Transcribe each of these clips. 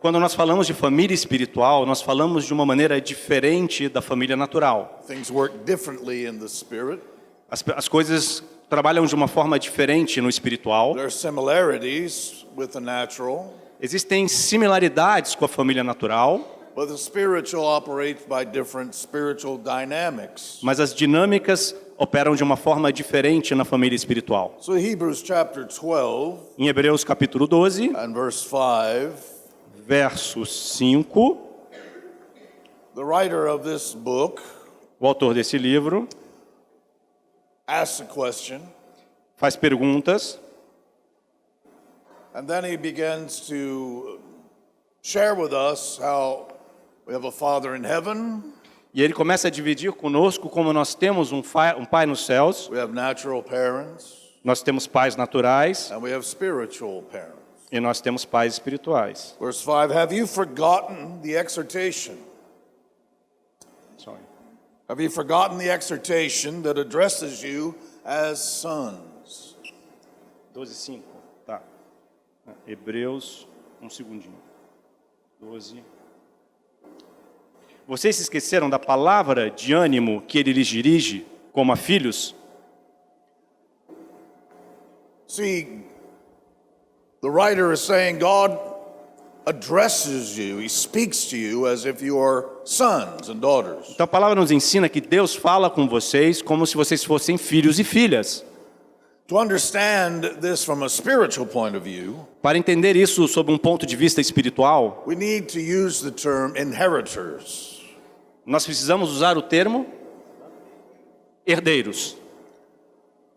Quando nós falamos de família espiritual, nós falamos de uma maneira diferente da família natural. Things work differently in the spirit. As coisas trabalham de uma forma diferente no espiritual. There are similarities with the natural, Existem similaridades com a família natural, but the spiritual operates by different spiritual dynamics. mas as dinâmicas operam de uma forma diferente na família espiritual. So Hebrews chapter 12 Em Hebreus capítulo 12, and verse 5, verso 5, the writer of this book o autor desse livro asks a question, faz perguntas, and then he begins to share with us how we have a Father in heaven, e ele começa a dividir conosco como nós temos um pai nos céus, we have natural parents, nós temos pais naturais and we have spiritual parents. e nós temos pais espirituais. Verse 5, have you forgotten the exhortation? Sorry. Have you forgotten the exhortation that addresses you as sons? 12:5, tá. Hebreus, um segundinho. 12. Vocês se esqueceram da palavra de ânimo que ele lhes dirige como a filhos? See, the writer is saying God addresses you, he speaks to you as if you are sons and daughters. Então a palavra nos ensina que Deus fala com vocês como se vocês fossem filhos e filhas. To understand this from a spiritual point of view, Para entender isso sob um ponto de vista espiritual, we need to use the term inheritors. nós precisamos usar o termo herdeiros.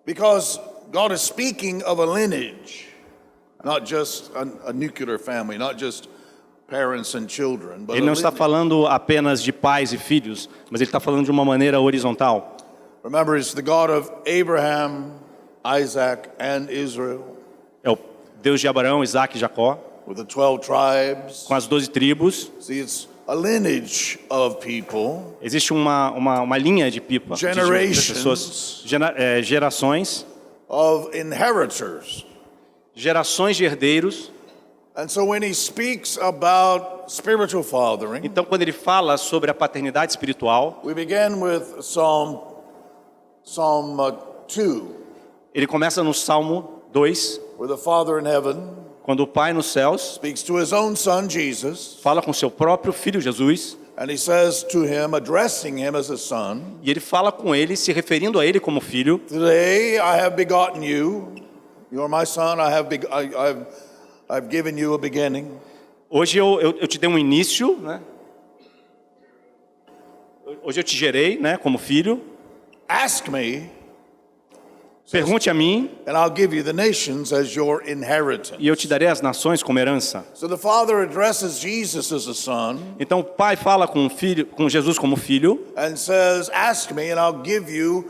Because God is speaking of a lineage, not just a nuclear family, not just parents and children, but Ele não está a lineage. falando apenas de pais e filhos, mas ele está falando de uma maneira horizontal. Remember, it's the God of Abraham, Isaac, and Israel, É o Deus de Abraão, Isaac e Jacó, with the 12 tribes. com as 12 tribos. See, it's a lineage of people, Existe uma linha de pipa, de Generations. pessoas, gerações, of inheritors. gerações de herdeiros. And so when he speaks about spiritual fathering, Então, quando ele fala sobre a paternidade espiritual, we begin with Psalm 2, ele começa no Salmo 2, where the Father in heaven quando o Pai nos céus speaks to his own son Jesus, fala com seu próprio filho Jesus, and he says to him, addressing him as a son, e ele fala com ele, se referindo a ele como filho. today I have begotten you, you are my son, I've given you a beginning. Hoje eu te dei um início, né? Hoje eu te gerei, né, como filho. Ask me, Pergunte a mim and I'll give you the nations as your inheritance. e eu te darei as nações como herança. So the Father addresses Jesus as a son Então o Pai fala com o filho, com Jesus como filho, and says, ask me and I'll give you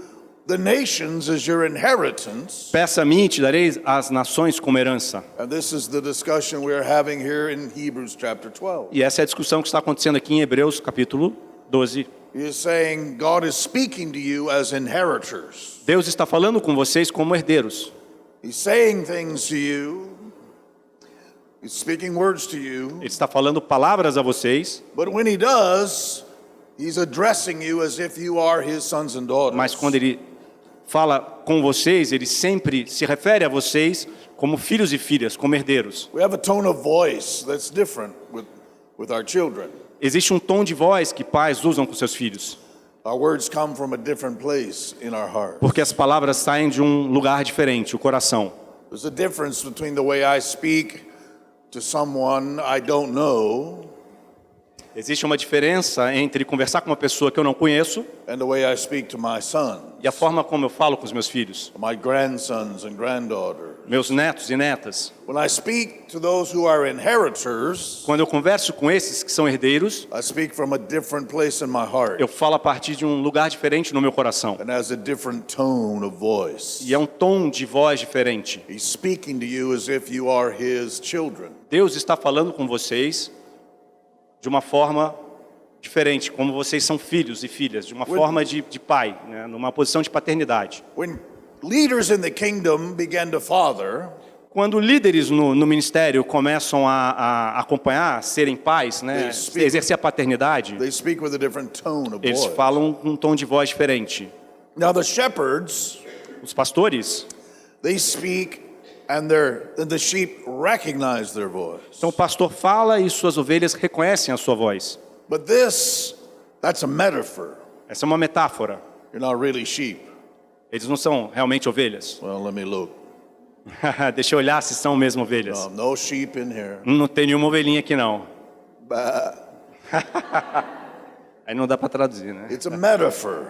the nations as your inheritance. peça a mim e te darei as nações como herança. And this is the discussion we are having here in Hebrews chapter 12. E essa é a discussão que está acontecendo aqui em Hebreus capítulo 12. He is saying God is speaking to you as inheritors. Deus está falando com vocês como herdeiros. He's saying things to you. He's speaking words to you. Ele está falando palavras a vocês, But when he does, he's addressing you as if you are his sons and daughters. mas quando ele fala com vocês, ele sempre se refere a vocês como filhos e filhas, como herdeiros. We have a tone of voice that's different with our children. Existe um tom de voz que pais usam com seus filhos, Our words come from a different place in our heart. porque as palavras saem de um lugar diferente, o coração. There's a difference between the way I speak to someone I don't know Existe uma diferença entre conversar com uma pessoa que eu não conheço and the way I speak to my son, e a forma como eu falo com os meus filhos, my grandsons and granddaughters. meus netos e netas. When I speak to those who are inheritors, Quando eu converso com esses que são herdeiros, I speak from a different place in my heart eu falo a partir de um lugar diferente no meu coração. and has a different tone of voice. E é um tom de voz diferente. He's speaking to you as if you are his children. Deus está falando com vocês de uma forma diferente, como vocês são filhos e filhas, de uma forma de pai, né, numa posição de paternidade. When leaders in the kingdom began to father, Quando líderes no ministério começam a acompanhar, serem pais, né, exercer a paternidade, they speak with a different tone of eles voice. falam com um tom de voz diferente. Now the shepherds, Os pastores, they speak and the sheep recognize their voice. então o pastor fala e suas ovelhas reconhecem a sua voz. But that's a metaphor. Essa é uma metáfora. You're not really sheep. Eles não são realmente ovelhas. Well, let me look. Deixa eu olhar se são mesmo ovelhas. No sheep in here. Não tem nenhuma ovelhinha aqui não. Bah. Aí não dá para traduzir, né? It's a metaphor.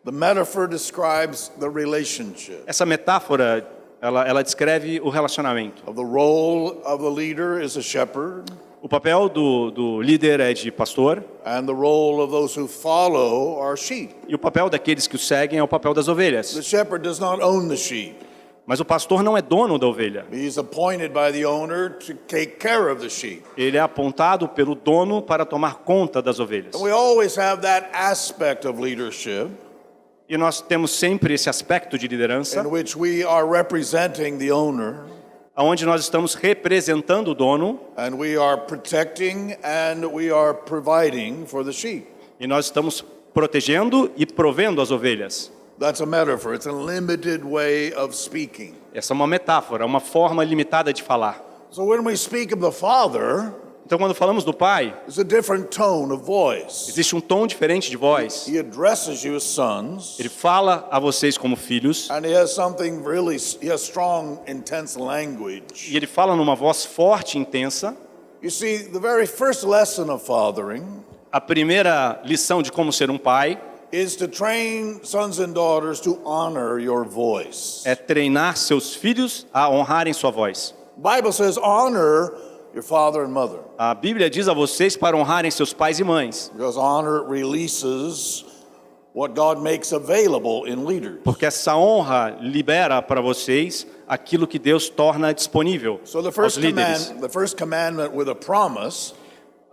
The metaphor describes the relationship Essa metáfora, ela descreve o relacionamento. of the role of the leader is a shepherd, O papel do líder é de pastor and the role of those who follow are sheep. e o papel daqueles que o seguem é o papel das The ovelhas. shepherd does not own the sheep. Mas o pastor não é dono da ovelha. He's appointed by the owner to take care of the sheep. Ele é apontado pelo dono para tomar conta das ovelhas. And we always have that aspect of leadership E nós temos sempre esse aspecto de liderança, in which we are representing the owner onde nós estamos representando o dono and we are protecting and we are providing for the sheep. e nós estamos protegendo e provendo as ovelhas. That's a metaphor. It's a limited way of speaking. Essa é uma metáfora, uma forma limitada de falar. So when we speak of the Father, Então, quando falamos do Pai, there's a different tone of voice. existe um tom diferente de voz. He addresses you as sons, Ele fala a vocês como filhos and he has something really, he has strong, intense language. e ele fala numa voz forte e intensa. You see, the very first lesson of fathering A primeira lição de como ser um pai is to train sons and daughters to honor your voice. é treinar seus filhos a honrarem sua voz. The Bible says honor your father and mother, A Bíblia diz a vocês para honrarem seus pais e mães, because honor releases what God makes available in leaders. porque essa honra libera para vocês aquilo que Deus torna disponível So the aos líderes. first commandment with a promise,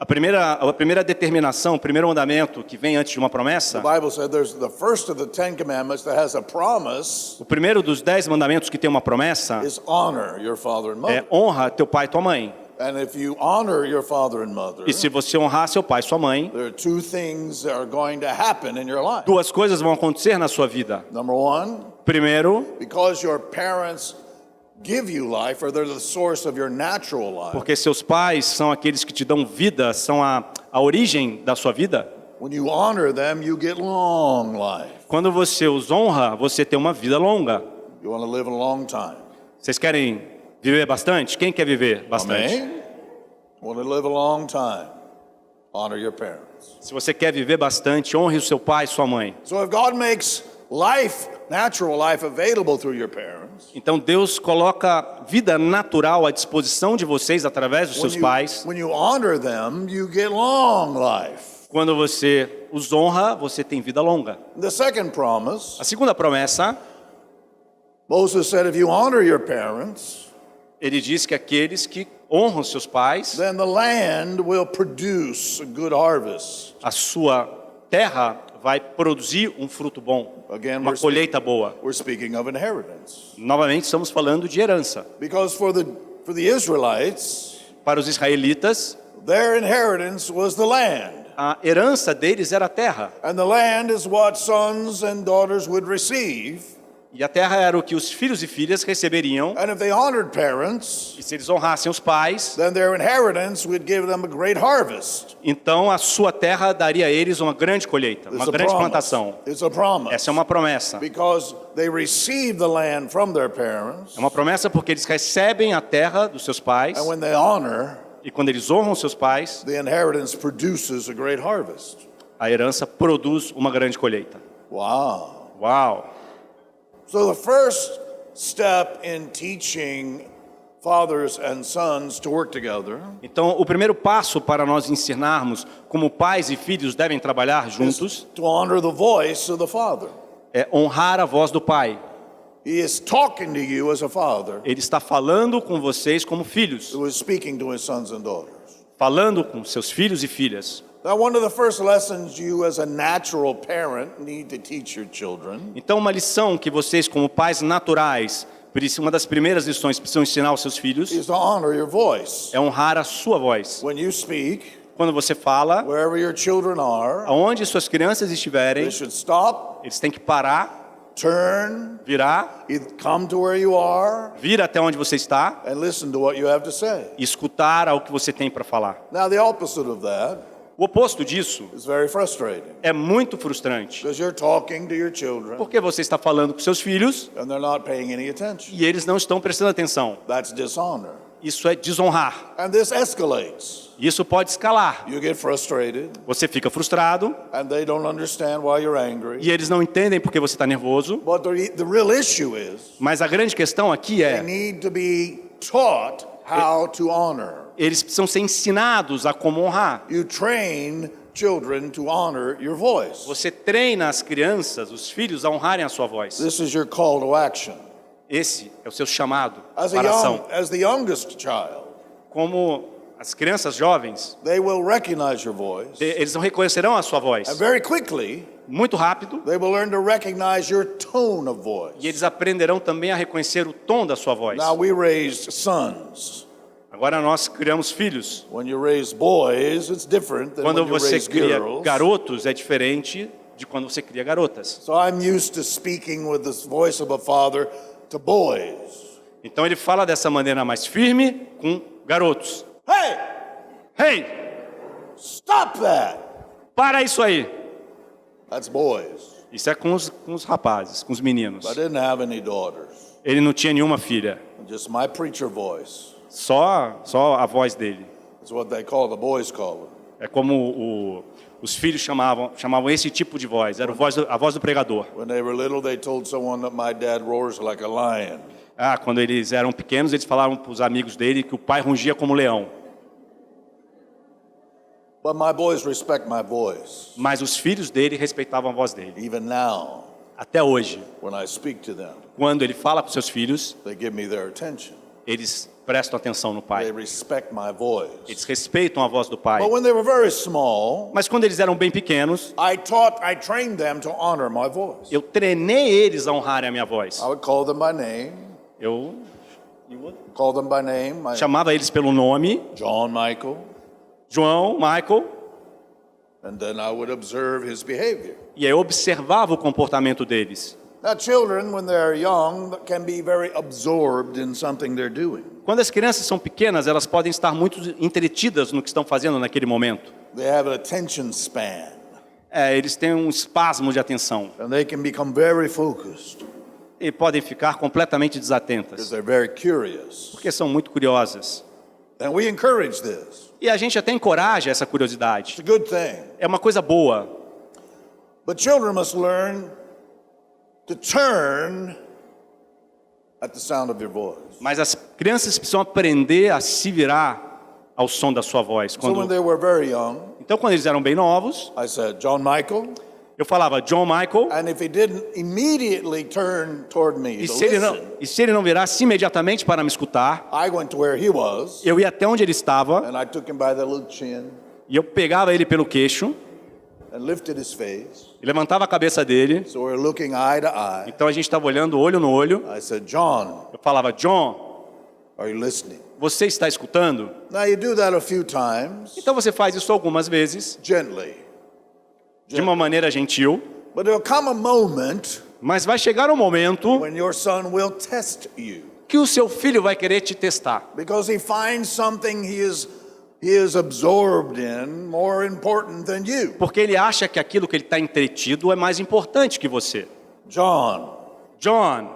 A primeira determinação, o primeiro mandamento que vem antes de uma promessa, the Bible said there's the first of the 10 commandments that has a promise o primeiro dos 10 mandamentos que tem uma promessa is honor your father and é mother. honra teu pai e tua mãe. And if you honor your father and mother, E se você honrar seu pai e sua mãe, there are two things that are going to happen in your life. duas coisas vão acontecer na sua vida. Number one, Primeiro, because your parents give you life, or they're the source of your natural life. porque seus pais são aqueles que te dão vida, são a origem da sua vida. When you honor them, you get long life. Quando você os honra, você tem uma vida longa. You want to live a long time. Vocês querem viver bastante? Quem quer viver bastante? Amen? Want to live a long time? Honor your parents. Se você quer viver bastante, honre o seu pai e sua mãe. So if God makes life, natural life, available through your parents, Então Deus coloca vida natural à disposição de vocês através dos seus pais. when you honor them, you get long life. Quando você os honra, você tem vida longa. The second promise, A segunda promessa, Moses said, if you honor your parents, ele diz que aqueles que honram seus pais, then the land will produce a good harvest. a sua terra vai produzir um fruto bom, Again, uma colheita boa. we're speaking of inheritance. Novamente estamos falando de herança. Because for the Israelites, Para os israelitas, their inheritance was the land. a herança deles era a terra. And the land is what sons and daughters would receive. E a terra era o que os filhos e filhas receberiam. And if they honored parents, E se eles honrassem os pais, then their inheritance would give them a great harvest. então a sua terra daria a eles uma grande colheita, uma It's a grande promise. plantação. It's a promise. Essa é uma promessa. Because they receive the land from their parents. É uma promessa porque eles recebem a terra dos seus pais. And when they honor, E quando eles honram seus pais, the inheritance produces a great harvest. a herança produz uma grande colheita. Wow. Uau! So the first step in teaching fathers and sons to work together Então, o primeiro passo para nós ensinarmos como pais e filhos devem trabalhar juntos is to honor the voice of the father. é honrar a voz do pai. He is talking to you as a father Ele está falando com vocês como filhos, who is speaking to his sons and daughters. falando com seus filhos e filhas. Now, one of the first lessons you as a natural parent need to teach your children Então, uma lição que vocês como pais naturais Uma das primeiras lições que precisam ensinar aos seus filhos is to honor your voice. é honrar a sua voz. When you speak, Quando você fala, wherever your children are, aonde suas crianças estiverem, they should stop, eles têm que parar, turn, virar, come to where you are, vir até onde você está and listen to what you have to say. e escutar ao que você tem para falar. Now, the opposite of that O oposto disso is very frustrating é muito frustrante, because you're talking to your children porque você está falando com seus filhos and they're not paying any attention. e eles não estão prestando atenção. That's dishonor. Isso é desonrar. And this escalates. Isso pode escalar. You get frustrated Você fica frustrado and they don't understand why you're angry. e eles não entendem porque você está nervoso. But the real issue is Mas a grande questão aqui they é, need to be taught how to honor. eles precisam ser ensinados a como honrar. You train children to honor your voice. Você treina as crianças, os filhos, a honrarem a sua voz. This is your call to action. Esse é o seu chamado As para a ação. the youngest child, Como as crianças jovens, they will recognize your voice. eles não reconhecerão a sua voz. And very quickly, Muito rápido. they will learn to recognize your tone of voice. E eles aprenderão também a reconhecer o tom da sua voz. Now, we raised sons. Agora nós criamos filhos. When you raise boys, it's different than Quando when you você raise cria girls. garotos, é diferente de quando você cria garotas. So I'm used to speaking with the voice of a father to boys. Então ele fala dessa maneira mais firme com garotos. Hey, Hey, stop that! para isso aí. That's boys. Isso é com os rapazes, com os meninos. I didn't have any daughters. Ele não tinha nenhuma filha. Just my preacher voice. Só a voz dele. That's what they call, the boys call it. É como os filhos chamavam esse tipo de voz. Era a voz do pregador. When they were little, they told someone that my dad roars like a lion. Quando eles eram pequenos, eles falavam para os amigos dele que o pai rungia como leão. But my boys respect my voice. Mas os filhos dele respeitavam a voz dele. Even now, Até hoje, when I speak to them, quando ele fala para os seus filhos, they give me their attention. eles prestam atenção no They pai. respect my voice. Eles respeitam a voz do pai. But when they were very small, Mas quando eles eram bem pequenos, I trained them to honor my voice. eu treinei eles a honrarem a minha voz. I would call them by name, Eu my chamava eles pelo nome, John Michael, João, Michael, and then I would observe his behavior. e aí eu observava o comportamento deles. Now, children, when they're young, can be very absorbed in something they're doing. Quando as crianças são pequenas, elas podem estar muito entretidas no que estão fazendo naquele momento. They have an attention span, Eles têm um espasmo de atenção and they can become very focused e podem ficar completamente because desatentas, they're very curious. porque são muito curiosas. And we encourage this. E a gente até encoraja essa curiosidade. It's a good thing. É uma coisa boa. But children must learn to turn at the sound of your voice. Mas as crianças precisam aprender a se virar ao som da sua voz. So when they were very young, Então, quando eles eram bem novos, I said, John Michael, eu falava John Michael, and if he didn't immediately turn toward me e to se ele não virasse imediatamente para me escutar, I went to where he was, eu ia até onde ele estava and I took him by the little chin e eu pegava ele pelo queixo and lifted his face. e levantava a cabeça dele. So we're looking eye to eye. Então a gente estava olhando olho no olho. I said, John, Eu falava, John, are you listening? você está escutando? Now you do that a few times, Então você faz isso algumas vezes, gently. de uma maneira gentil, But there'll come a moment mas vai chegar um momento when your son will test you que o seu filho vai querer te testar. because he finds something he is absorbed in more important than you. Porque ele acha que aquilo que ele está entretido é mais importante que você. John, John,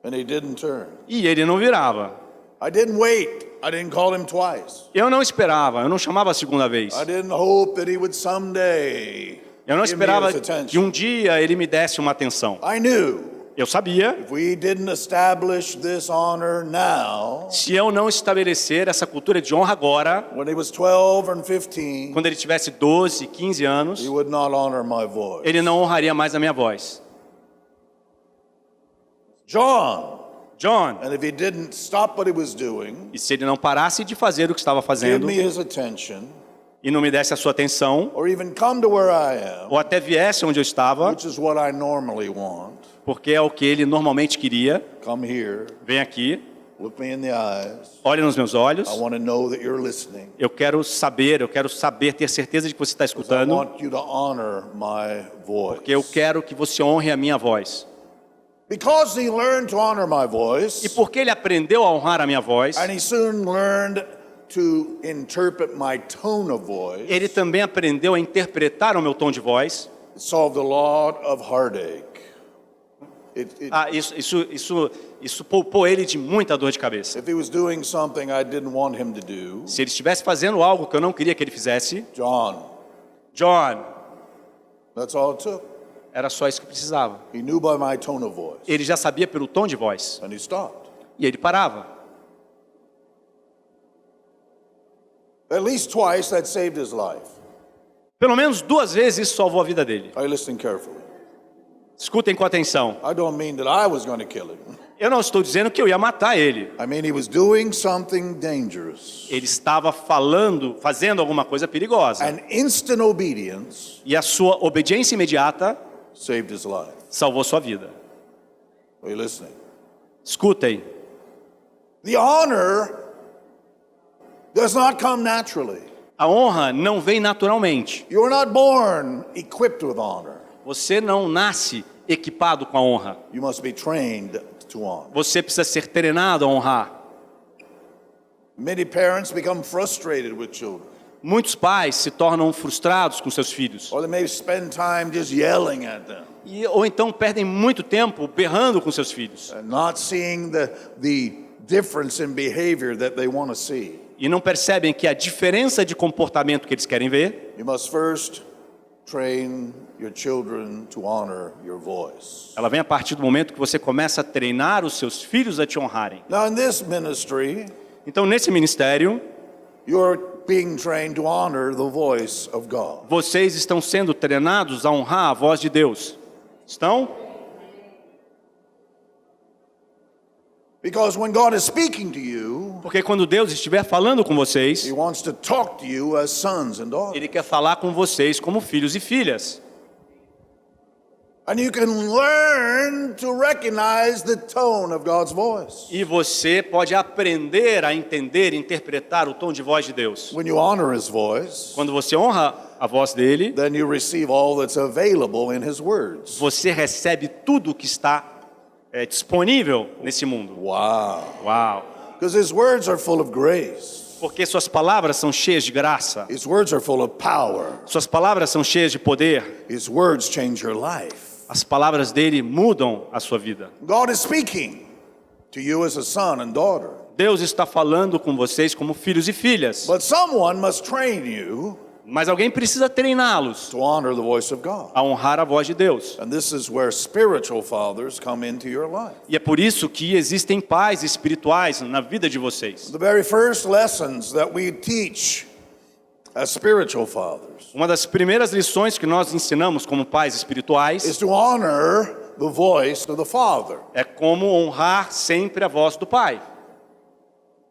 and he didn't turn. e ele não virava. I didn't wait. I didn't call him twice. Eu não esperava, eu não chamava a segunda vez. I didn't hope that he would someday Eu não give me esperava his attention. que um dia ele me desse uma atenção. I knew Eu sabia, if we didn't establish this honor now, se eu não estabelecer essa cultura de honra agora, when he was 12 and 15, quando ele tivesse 12, 15 anos, he would not honor my voice. ele não honraria mais a minha voz. John, And if he didn't stop what he was doing, e se ele não parasse de fazer o que estava give fazendo me his attention, e e não me desse a sua atenção, or even come to where I am, ou até viesse onde eu estava, which is what I normally want, porque é o que ele normalmente queria, come here, vem aqui, look me in the eyes. olhe nos meus olhos, I want to know that you're listening. eu quero saber, ter certeza de que você está I escutando, want you to honor my voice. porque eu quero que você honre a minha voz. Because he learned to honor my E voice, porque ele aprendeu a honrar a minha voz, and he soon learned to interpret my tone of voice, ele também aprendeu a interpretar o meu tom de voz. it solved a lot of heartache. Isso poupou ele de muita dor de cabeça. If he was doing something I didn't want him to do, Se ele estivesse fazendo algo que eu não queria que ele fizesse, John, that's all it took. era só isso que precisava. He knew by my tone of voice, Ele já sabia pelo tom de voz, and he stopped. e ele parava. At least twice that saved his life. Pelo menos 2 vezes isso salvou a vida dele. Are you listening carefully? Escutem com atenção. I don't mean that I was going to kill him. Eu não estou dizendo que eu ia matar ele. I mean he was doing something dangerous. Ele estava fazendo alguma coisa perigosa. And instant obedience E a sua obediência imediata saved his life. salvou sua vida. Are you listening? Escutem. The honor does not come naturally. A honra não vem naturalmente. You are not born equipped with honor. Você não nasce equipado com a honra. You must be trained to honor. Você precisa ser treinado a honrar. Many parents become frustrated with children, Muitos pais se tornam frustrados com seus filhos. or they may spend time just yelling at them Ou então perdem muito tempo berrando com seus filhos. and not seeing the difference in behavior that they want to see. E não percebem que a diferença de comportamento que eles querem ver, You must first train your children to honor your voice. ela vem a partir do momento que você começa a treinar os seus filhos a te honrarem. Now in this ministry, Então, nesse ministério, you're being trained to honor the voice of God. vocês estão sendo treinados a honrar a voz de Deus. Estão? Because when God is speaking to you, Porque quando Deus estiver falando com vocês, He wants to talk to you as sons and daughters. Ele quer falar com vocês como filhos e filhas. And you can learn to recognize the tone of God's voice. E você pode aprender a entender, interpretar o tom de voz de Deus. When you honor His voice, Quando você honra a voz dele, then you receive all that's available in His words. você recebe tudo que está disponível nesse mundo. Wow. Uau! Because His words are full of grace. Porque suas palavras são cheias de graça. His words are full of power. Suas palavras são cheias de poder. His words change your life. As palavras dele mudam a sua vida. God is speaking to you as a son and daughter. Deus está falando com vocês como filhos e filhas. But someone must train you Mas alguém precisa treiná-los to honor the voice of God. a honrar a voz de Deus. And this is where spiritual fathers come into your life. E é por isso que existem pais espirituais na vida de vocês. The very first lessons that we teach as spiritual fathers Uma das primeiras lições que nós ensinamos como pais espirituais is to honor the voice of the Father. é como honrar sempre a voz do Pai.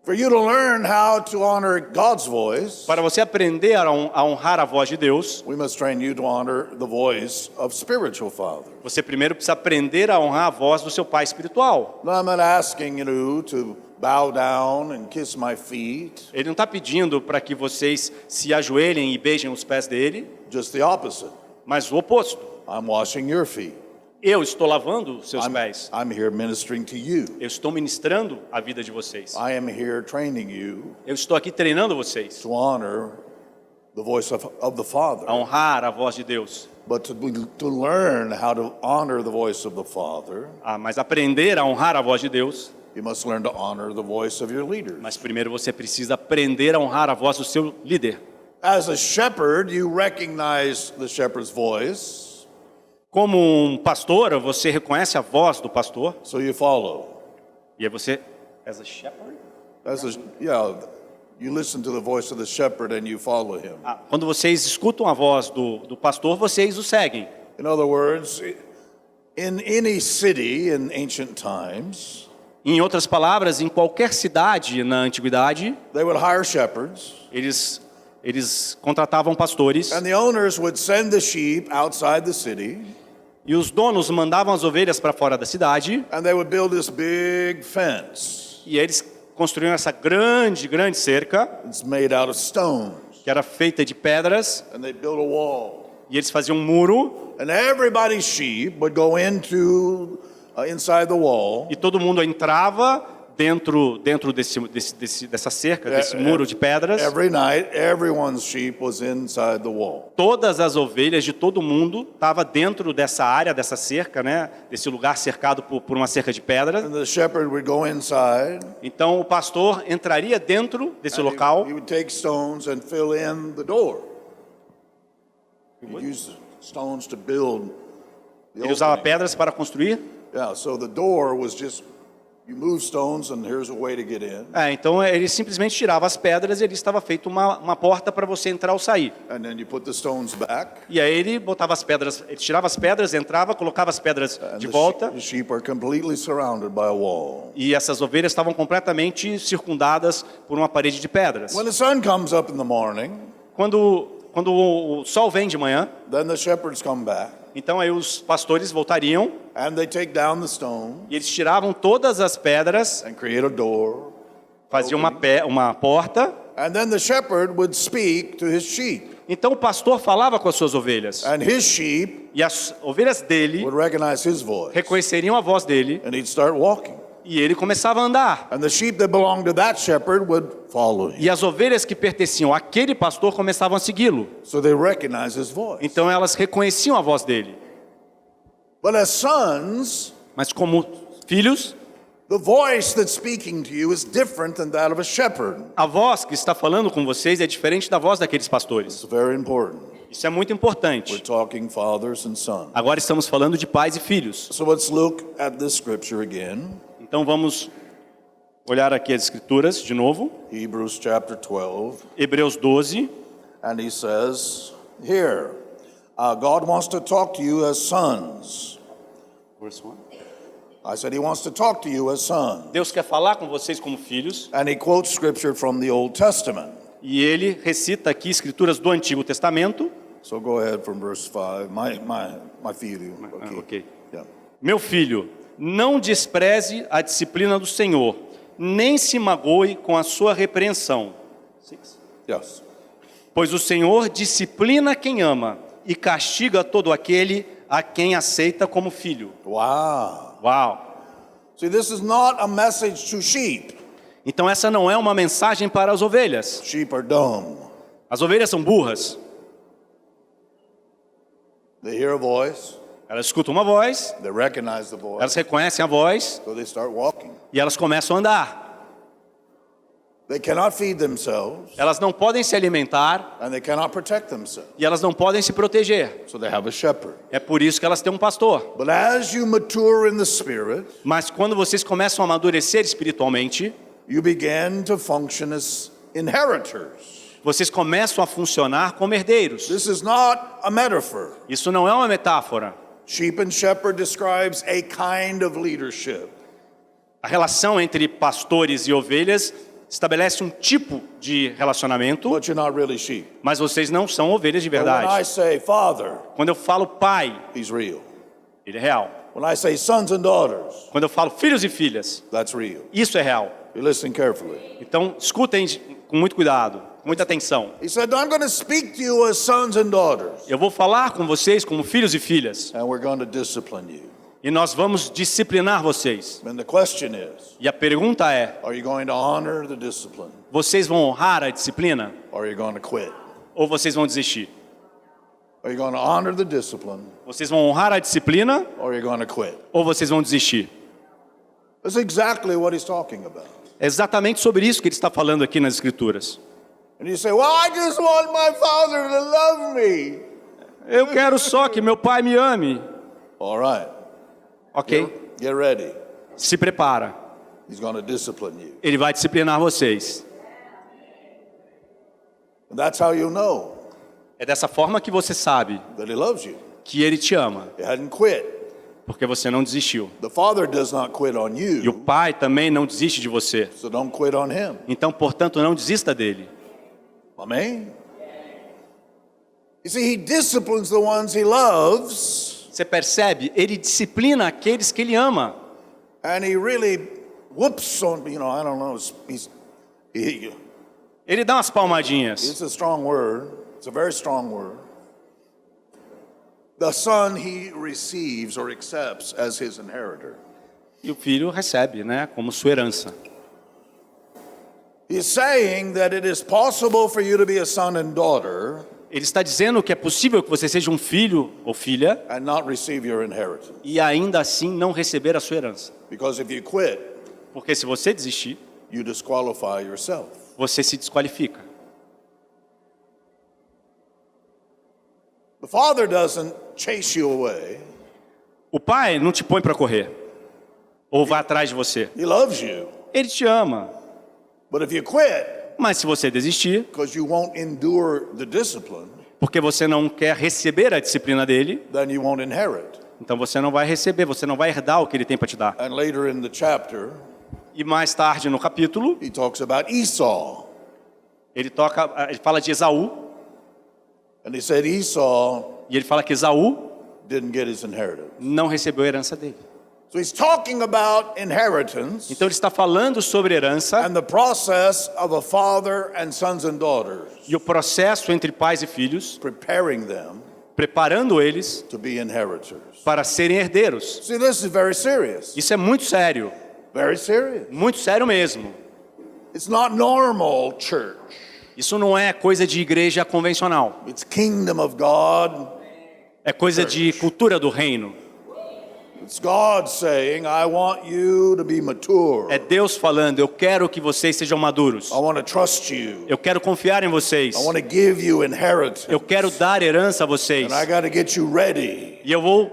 For you to learn how to honor God's voice, Para você aprender a honrar a voz de Deus, we must train you to honor the voice of spiritual fathers. você primeiro precisa aprender a honrar a voz do seu pai espiritual. Now, I'm not asking you to bow down and kiss my feet, Ele não está pedindo para que vocês se ajoelhem e beijem os pés dele, just the opposite. mas o oposto. I'm washing your feet. Eu estou lavando os seus pés. I'm here ministering to you. Eu estou ministrando a vida de vocês. I am here training you Eu estou aqui treinando vocês to honor the voice of the Father. a honrar a voz de Deus. But to learn how to honor the voice of the Father, Mas aprender a honrar a voz de Deus, you must learn to honor the voice of your leaders. mas primeiro você precisa aprender a honrar a voz do seu líder. As a shepherd, you recognize the shepherd's voice, Como um pastor, você reconhece a voz do pastor, so you follow. e aí você, as a shepherd? You listen to the voice of the shepherd and you follow him. Quando vocês escutam a voz do pastor, vocês o seguem. In other words, in any city in ancient times, Em outras palavras, em qualquer cidade na antiguidade, they would hire shepherds, eles eles contratavam pastores and the owners would send the sheep outside the city, e os donos mandavam as ovelhas para fora da cidade and they would build this big fence. e eles construíam essa grande cerca It's made out of stones, que era feita de pedras and they built a wall. e eles faziam um muro And everybody's sheep would go into inside the wall. e todo mundo entrava dentro dessa cerca, desse muro de pedras. Every night, everyone's sheep was inside the wall. Todas as ovelhas de todo mundo estavam dentro dessa área, dessa cerca, né? Desse lugar cercado por uma cerca de pedras. And the shepherd would go inside. Então o pastor entraria dentro desse And local he would take stones and fill in the door. He would use stones to build the ele usava opening. pedras para construir. Yeah, so the door was just, you move stones and here's a way to get in. Então ele simplesmente tirava as pedras e ali estava feita uma porta para você entrar ou sair. And then you put the stones back. E aí ele botava as pedras, ele tirava as pedras, entrava, colocava as pedras And de volta. the sheep are completely surrounded by a wall. E essas ovelhas estavam completamente circundadas por uma parede de pedras. When the sun comes up in the morning, Quando o sol vem de manhã, then the shepherds come back então aí os pastores voltariam and they take down the stone e eles tiravam todas as pedras, and create a door. faziam uma porta. And then the shepherd would speak to his sheep. Então o pastor falava com as suas ovelhas. And his sheep E as ovelhas dele would recognize his voice. reconheceriam a voz dele And he'd start walking. e ele começava a andar. And the sheep that belonged to that shepherd would follow him. E as ovelhas que pertenciam àquele pastor começavam a segui-lo. So they recognize his voice. Então elas reconheciam a voz dele. But as sons, Mas como filhos, the voice that's speaking to you is different than that of a shepherd. a voz que está falando com vocês é diferente da voz daqueles pastores. It's very important. Isso é muito We're importante. talking fathers and sons. Agora estamos falando de pais e filhos. So let's look at this scripture again. Então vamos olhar aqui as escrituras de novo. Hebrews chapter 12. Hebreus 12. And he says, here, God wants to talk to you as sons. I said he wants to talk to you as sons. Deus quer falar com vocês como filhos. And he quotes scripture from the Old Testament. E ele recita aqui escrituras do Antigo Testamento. So go ahead from verse 5. My filho. Ok. Yeah. Meu filho, não despreze a disciplina do Senhor, nem se magoe com a sua repreensão. Yes. Pois o Senhor disciplina quem ama e castiga todo aquele a quem aceita como filho. Wow. Uau! See, this is not a message to sheep. Então essa não é uma mensagem para as ovelhas. Sheep are dumb. As ovelhas são burras. They hear a voice, Elas escutam uma voz, they recognize the voice, elas reconhecem a voz so they start walking. e elas começam a andar. They cannot feed themselves, Elas não podem se alimentar and they cannot protect themselves. e elas não podem se proteger. So they have a shepherd. É por isso que elas têm um pastor. But as you mature in the Spirit, Mas quando vocês começam a amadurecer espiritualmente, you begin to function as inheritors. vocês começam a funcionar como herdeiros. This is not a metaphor. Isso não é uma metáfora. Sheep and shepherd describes a kind of leadership. A relação entre pastores e ovelhas estabelece um tipo de relacionamento, But you're not really sheep. mas vocês não são ovelhas de But when I verdade. say father, Quando eu falo pai, he's real. ele é real. When I say sons and daughters, Quando eu falo filhos e filhas, that's real. isso é real. You listen carefully. Então, escutem com muito cuidado, com muita atenção. He said, I'm going to speak to you as sons and daughters, Eu vou falar com vocês como filhos e filhas, and we're going to discipline you. e nós vamos disciplinar vocês. And the question is, E a pergunta é, are you going to honor the discipline, vocês vão honrar a disciplina or are you going to quit? ou vocês vão desistir? Are you going to honor the discipline, Vocês vão honrar a disciplina or are you going to quit? ou vocês vão desistir? That's exactly what he's talking about. É exatamente sobre isso que ele está falando aqui nas Escrituras. And you say, well, I just want my father to love me. Eu quero só que meu pai me ame. All right, Ok? get ready. Se prepara. He's going to discipline you. Ele vai disciplinar vocês. And that's how you know É dessa forma que você sabe that he loves you. que ele te ama, He hadn't quit. porque você não desistiu. The father does not quit on E o you, pai também não desiste de você. so don't quit on him. Então, portanto, não desista dele. Amém? You see, he disciplines the ones he loves, Você percebe? Ele disciplina aqueles que ele ama. and he really whoops on, I don't know, Ele dá umas palmadinhas. it's a strong word. It's a very strong word. The son he receives or accepts as his inheritor. E o filho recebe, né, como sua herança. He's saying that it is possible for you to be a son and daughter Ele está dizendo que é possível que você seja um filho ou filha and not receive your inheritance. e ainda assim não receber a sua herança. Because if you quit, Porque se você desistir, you disqualify yourself. você se desqualifica. The father doesn't chase you away. O pai não te põe para correr ou vai atrás de você. He loves you. Ele te ama. But if you quit, Mas se você desistir, because you won't endure the discipline, porque você não quer receber a disciplina dele, then you won't inherit. então você não vai receber, você não vai herdar o que ele tem para te dar. And later in the chapter, E mais tarde no capítulo, he talks about Esau. ele fala de Esaú, And he said Esau e ele fala que Esaú didn't get his inheritance. não recebeu a herança dele. So he's talking about inheritance Então ele está falando sobre herança and the process of a father and sons and daughters, e o processo entre pais e filhos, preparing them preparando eles to be inheritors. para serem herdeiros. See, this is very serious. Isso é muito sério Very serious. mesmo. It's not normal church. Isso não é coisa de igreja convencional, It's kingdom of God. é coisa de cultura do reino. It's God saying, I want you to be mature. É Deus falando, eu quero que vocês sejam maduros. I want to trust you. Eu quero confiar em vocês. I want to give you inheritance. Eu quero dar herança a vocês. And I got to get you ready. E eu vou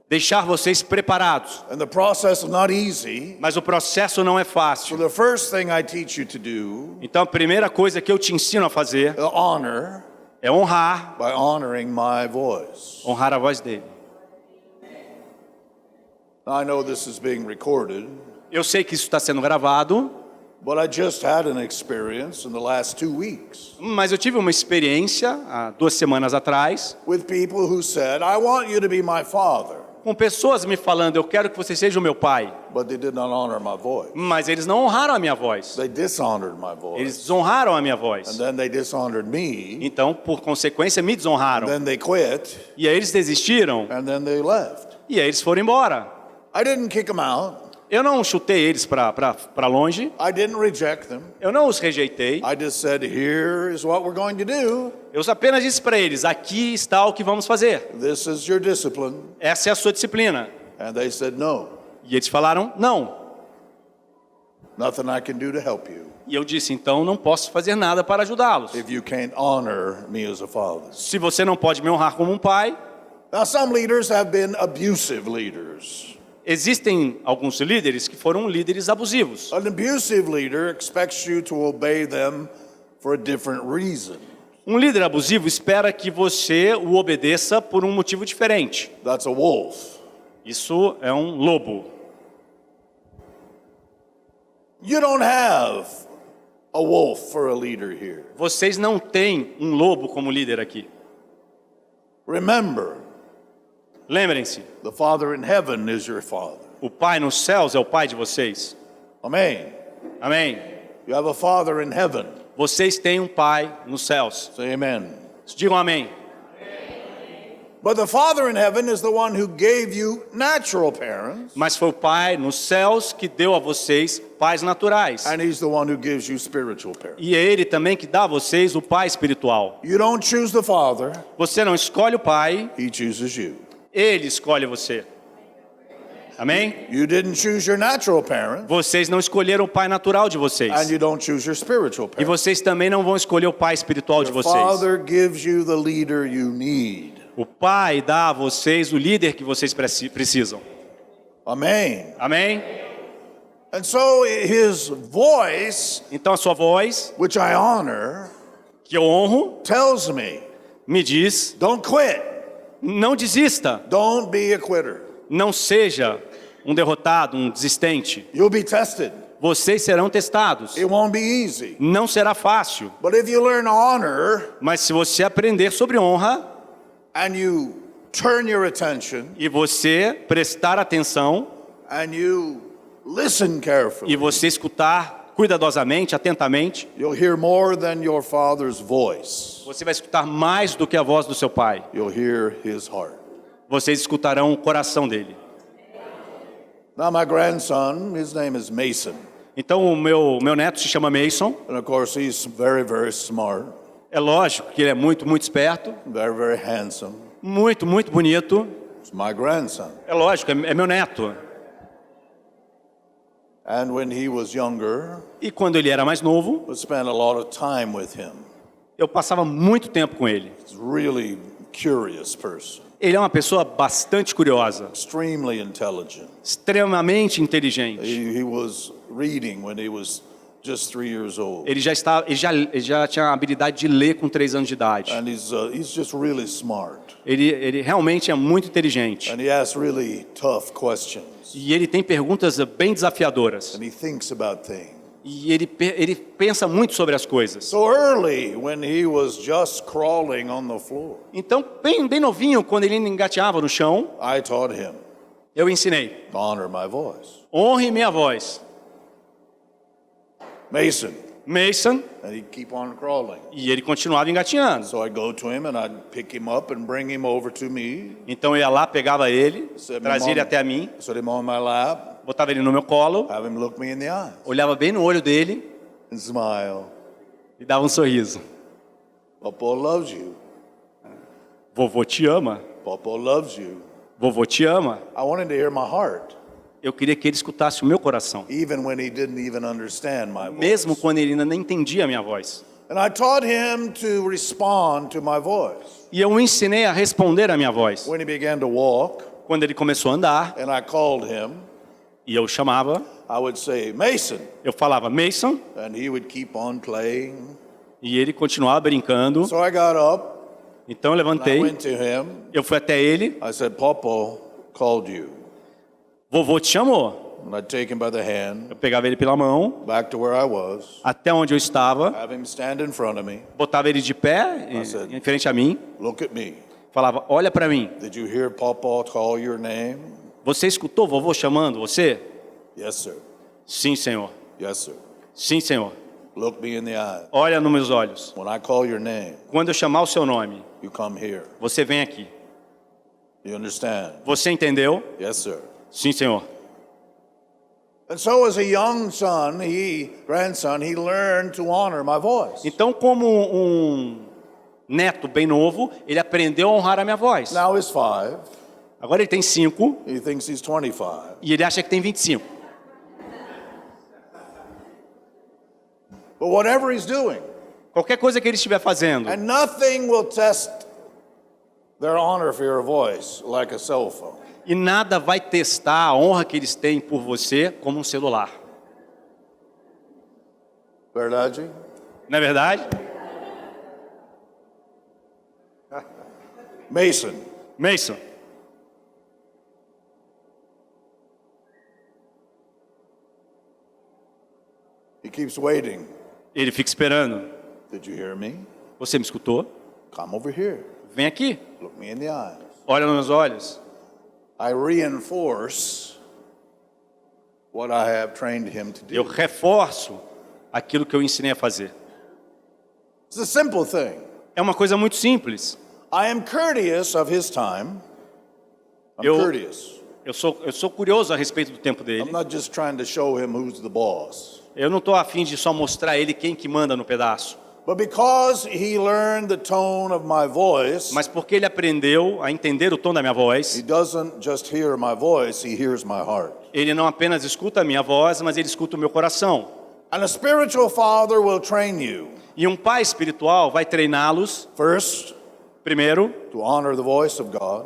deixar vocês preparados. And the process is not easy. Mas o processo não é So fácil. the first thing I teach you to do, Então a primeira coisa que eu te ensino a fazer honor é honrar, by honoring my voice. honrar a voz dele. Now, I know this is being recorded, Eu sei que isso está sendo gravado, but I just had an experience in the last 2 weeks mas eu tive uma experiência há 2 semanas atrás with people who said, I want you to be my father, com pessoas me falando, eu quero que você seja o meu pai, but they did not honor my voice. mas eles não honraram a minha voz. They dishonored my voice. Eles desonraram a minha And voz. then they dishonored me. Então, por consequência, me desonraram. Then they quit. E aí eles desistiram And then they left. e aí eles foram embora. I didn't kick them out. Eu não chutei eles para longe, I didn't reject them. eu não os rejeitei. I just said, here is what we're going to do. Eu apenas disse para eles, aqui está o que vamos fazer. This is your discipline. Essa é a sua disciplina. And they said, no, E eles falaram, não. nothing I can do to help you E eu disse, então não posso fazer nada para ajudá-los. if you can't honor me as a father. Se você não pode me honrar como um pai, Now, some leaders have been abusive leaders. existem alguns líderes que foram líderes abusivos. An abusive leader expects you to obey them for a different reason. Um líder abusivo espera que você o obedeça por um motivo diferente. That's a wolf. Isso é um lobo. You don't have a wolf for a leader here. Vocês não têm um lobo como líder aqui. Remember, Lembrem-se, the Father in heaven is your Father. o Pai nos céus é o Pai de vocês. Amen. Amém? You have a Father in heaven. Vocês têm um Pai nos céus. Say amen. Digam amém. But the Father in heaven is the one who gave you natural parents, Mas foi o Pai nos céus que deu a vocês pais naturais. and He's the one who gives you spiritual parents. E é Ele também que dá a vocês o Pai espiritual. You don't choose the Father, Você não escolhe o Pai, He chooses you. Ele escolhe você. Amém? You didn't choose your natural parent, Vocês não escolheram o pai natural de and vocês. you don't choose your spiritual E parent. vocês também não vão escolher o pai espiritual de The vocês. Father gives you the leader you need. O pai dá a vocês o líder que vocês precisam. Amen. Amém? And so His voice, Então a sua voz, which I honor, que eu honro, tells me, diz, don't quit. não desista. Don't be a quitter. Não seja um derrotado, um desistente. You'll be tested. Vocês serão testados. It won't be easy. Não será fácil. But if you learn honor Mas se você aprender sobre honra and you turn your attention e você prestar atenção and you listen e carefully, você escutar cuidadosamente, atentamente, you'll hear more than your father's voice. você vai escutar mais do que a voz do seu pai. You'll hear his heart. Vocês escutarão o coração dele. Now my grandson, his name is Mason. Então o meu neto se chama Mason. And of course he's very, very smart, É lógico que ele é muito, muito esperto, very, very handsome. muito, muito bonito. It's my grandson. É lógico, é meu neto. And when he was younger, E quando ele era mais novo, I spent a lot of time with him. eu passava muito tempo com ele. He's a really curious person, Ele é uma pessoa bastante curiosa, extremely intelligent. extremamente inteligente. He was reading when he was just 3 years old. Ele já tinha a habilidade de ler com 3 anos de idade. And he's just really smart. Ele realmente é muito inteligente. And he asks really tough questions. E ele tem perguntas bem desafiadoras. And he thinks about things. E ele pensa muito sobre as coisas. So early, when he was just crawling on the floor, Então, bem novinho, quando ele engateava no chão, I taught him eu ensinei: to honor my voice. honre minha voz. Mason. Mason, And he'd keep on crawling. e ele continuava engateando. So I'd go to him and I'd pick him up and bring him over to me. Então eu ia lá, pegava ele, Set him trazia ele até a mim, Set him on my lap, botava ele no meu colo, have him look me in the eye olhava bem no olho dele and smile. e dava um sorriso. Papa loves you. Vovô te ama. Papa loves you. Vovô te ama. I wanted to hear my heart, Eu queria que ele escutasse o meu coração, even when he didn't even understand my voice. mesmo quando ele ainda nem entendia a minha voz. And I taught him to respond to my voice. E eu o ensinei a responder à minha voz. When he began to walk Quando ele começou a andar, and I called him, e eu chamava, I would say, Mason. eu falava Mason, And he would keep on playing. e ele continuava brincando. So I got up, Então eu and I levantei, went to him. eu fui até ele, I said, Papa called you. vovô te chamou. And I'd take him by the hand, Eu pegava ele pela mão, back to where I was, até onde eu estava, have him stand in front of me, botava ele de pé, em frente a mim, look at me. falava, olha para mim. Did you hear Papa call your name? Você escutou vovô chamando você? Yes, sir. Sim, Senhor. Yes, sir. Sim, Senhor. Look me in the eye. Olha nos meus olhos. When I call your name, Quando eu chamar o seu nome, you come here. você vem aqui. You understand? Você entendeu? Yes, sir. Sim, Senhor. And so as a young son, grandson, he learned to honor my voice. Então, como um neto bem novo, ele aprendeu a honrar a minha voz. Now he's 5. Agora ele tem 5 He thinks he's 25. e ele acha que tem 25. But whatever he's doing, Qualquer coisa que ele estiver fazendo, and nothing will test their honor for your voice like a cell phone. e nada vai testar a honra que eles têm por você como um celular. Verdade? Não é verdade? Mason, Mason, he keeps waiting. ele fica esperando. Did you hear me? Você me escutou? Come over here. Vem aqui. Look me in the eyes. Olha nos meus olhos. I reinforce what I have trained him to Eu do. reforço aquilo que eu ensinei a fazer. It's a simple thing. É uma coisa muito simples. I am courteous of his time. I'm Eu- courteous. Eu sou curioso a respeito do tempo dele. I'm not just trying to show him who's the boss. Eu não estou afim de só mostrar a ele quem que manda no pedaço. But because he learned the tone of my voice, Mas porque ele aprendeu a entender o tom da minha he voz, doesn't just hear my voice, he hears my heart. ele não apenas escuta a minha voz, mas ele escuta o meu coração. And a spiritual father will train you, E um pai espiritual vai treiná-los, first, primeiro, to honor the voice of God,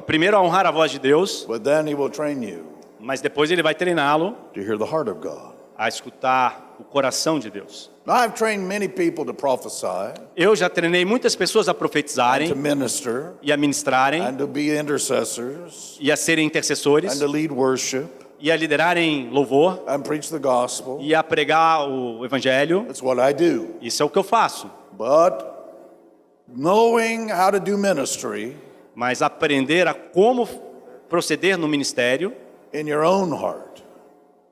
primeiro a honrar a voz de Deus, but then he will train you mas depois ele vai treiná-lo to hear the heart of God. a escutar o coração de Deus. Now, I've trained many people to prophesy, Eu já treinei muitas pessoas a to profetizarem minister, e a ministrarem and to be intercessors, e a serem and intercessores to lead worship. e a liderar em louvor, and preach the gospel. e a pregar o evangelho. That's what I do. Isso é o que eu faço. But knowing how to do ministry Mas aprender a como proceder no ministério, in your own heart.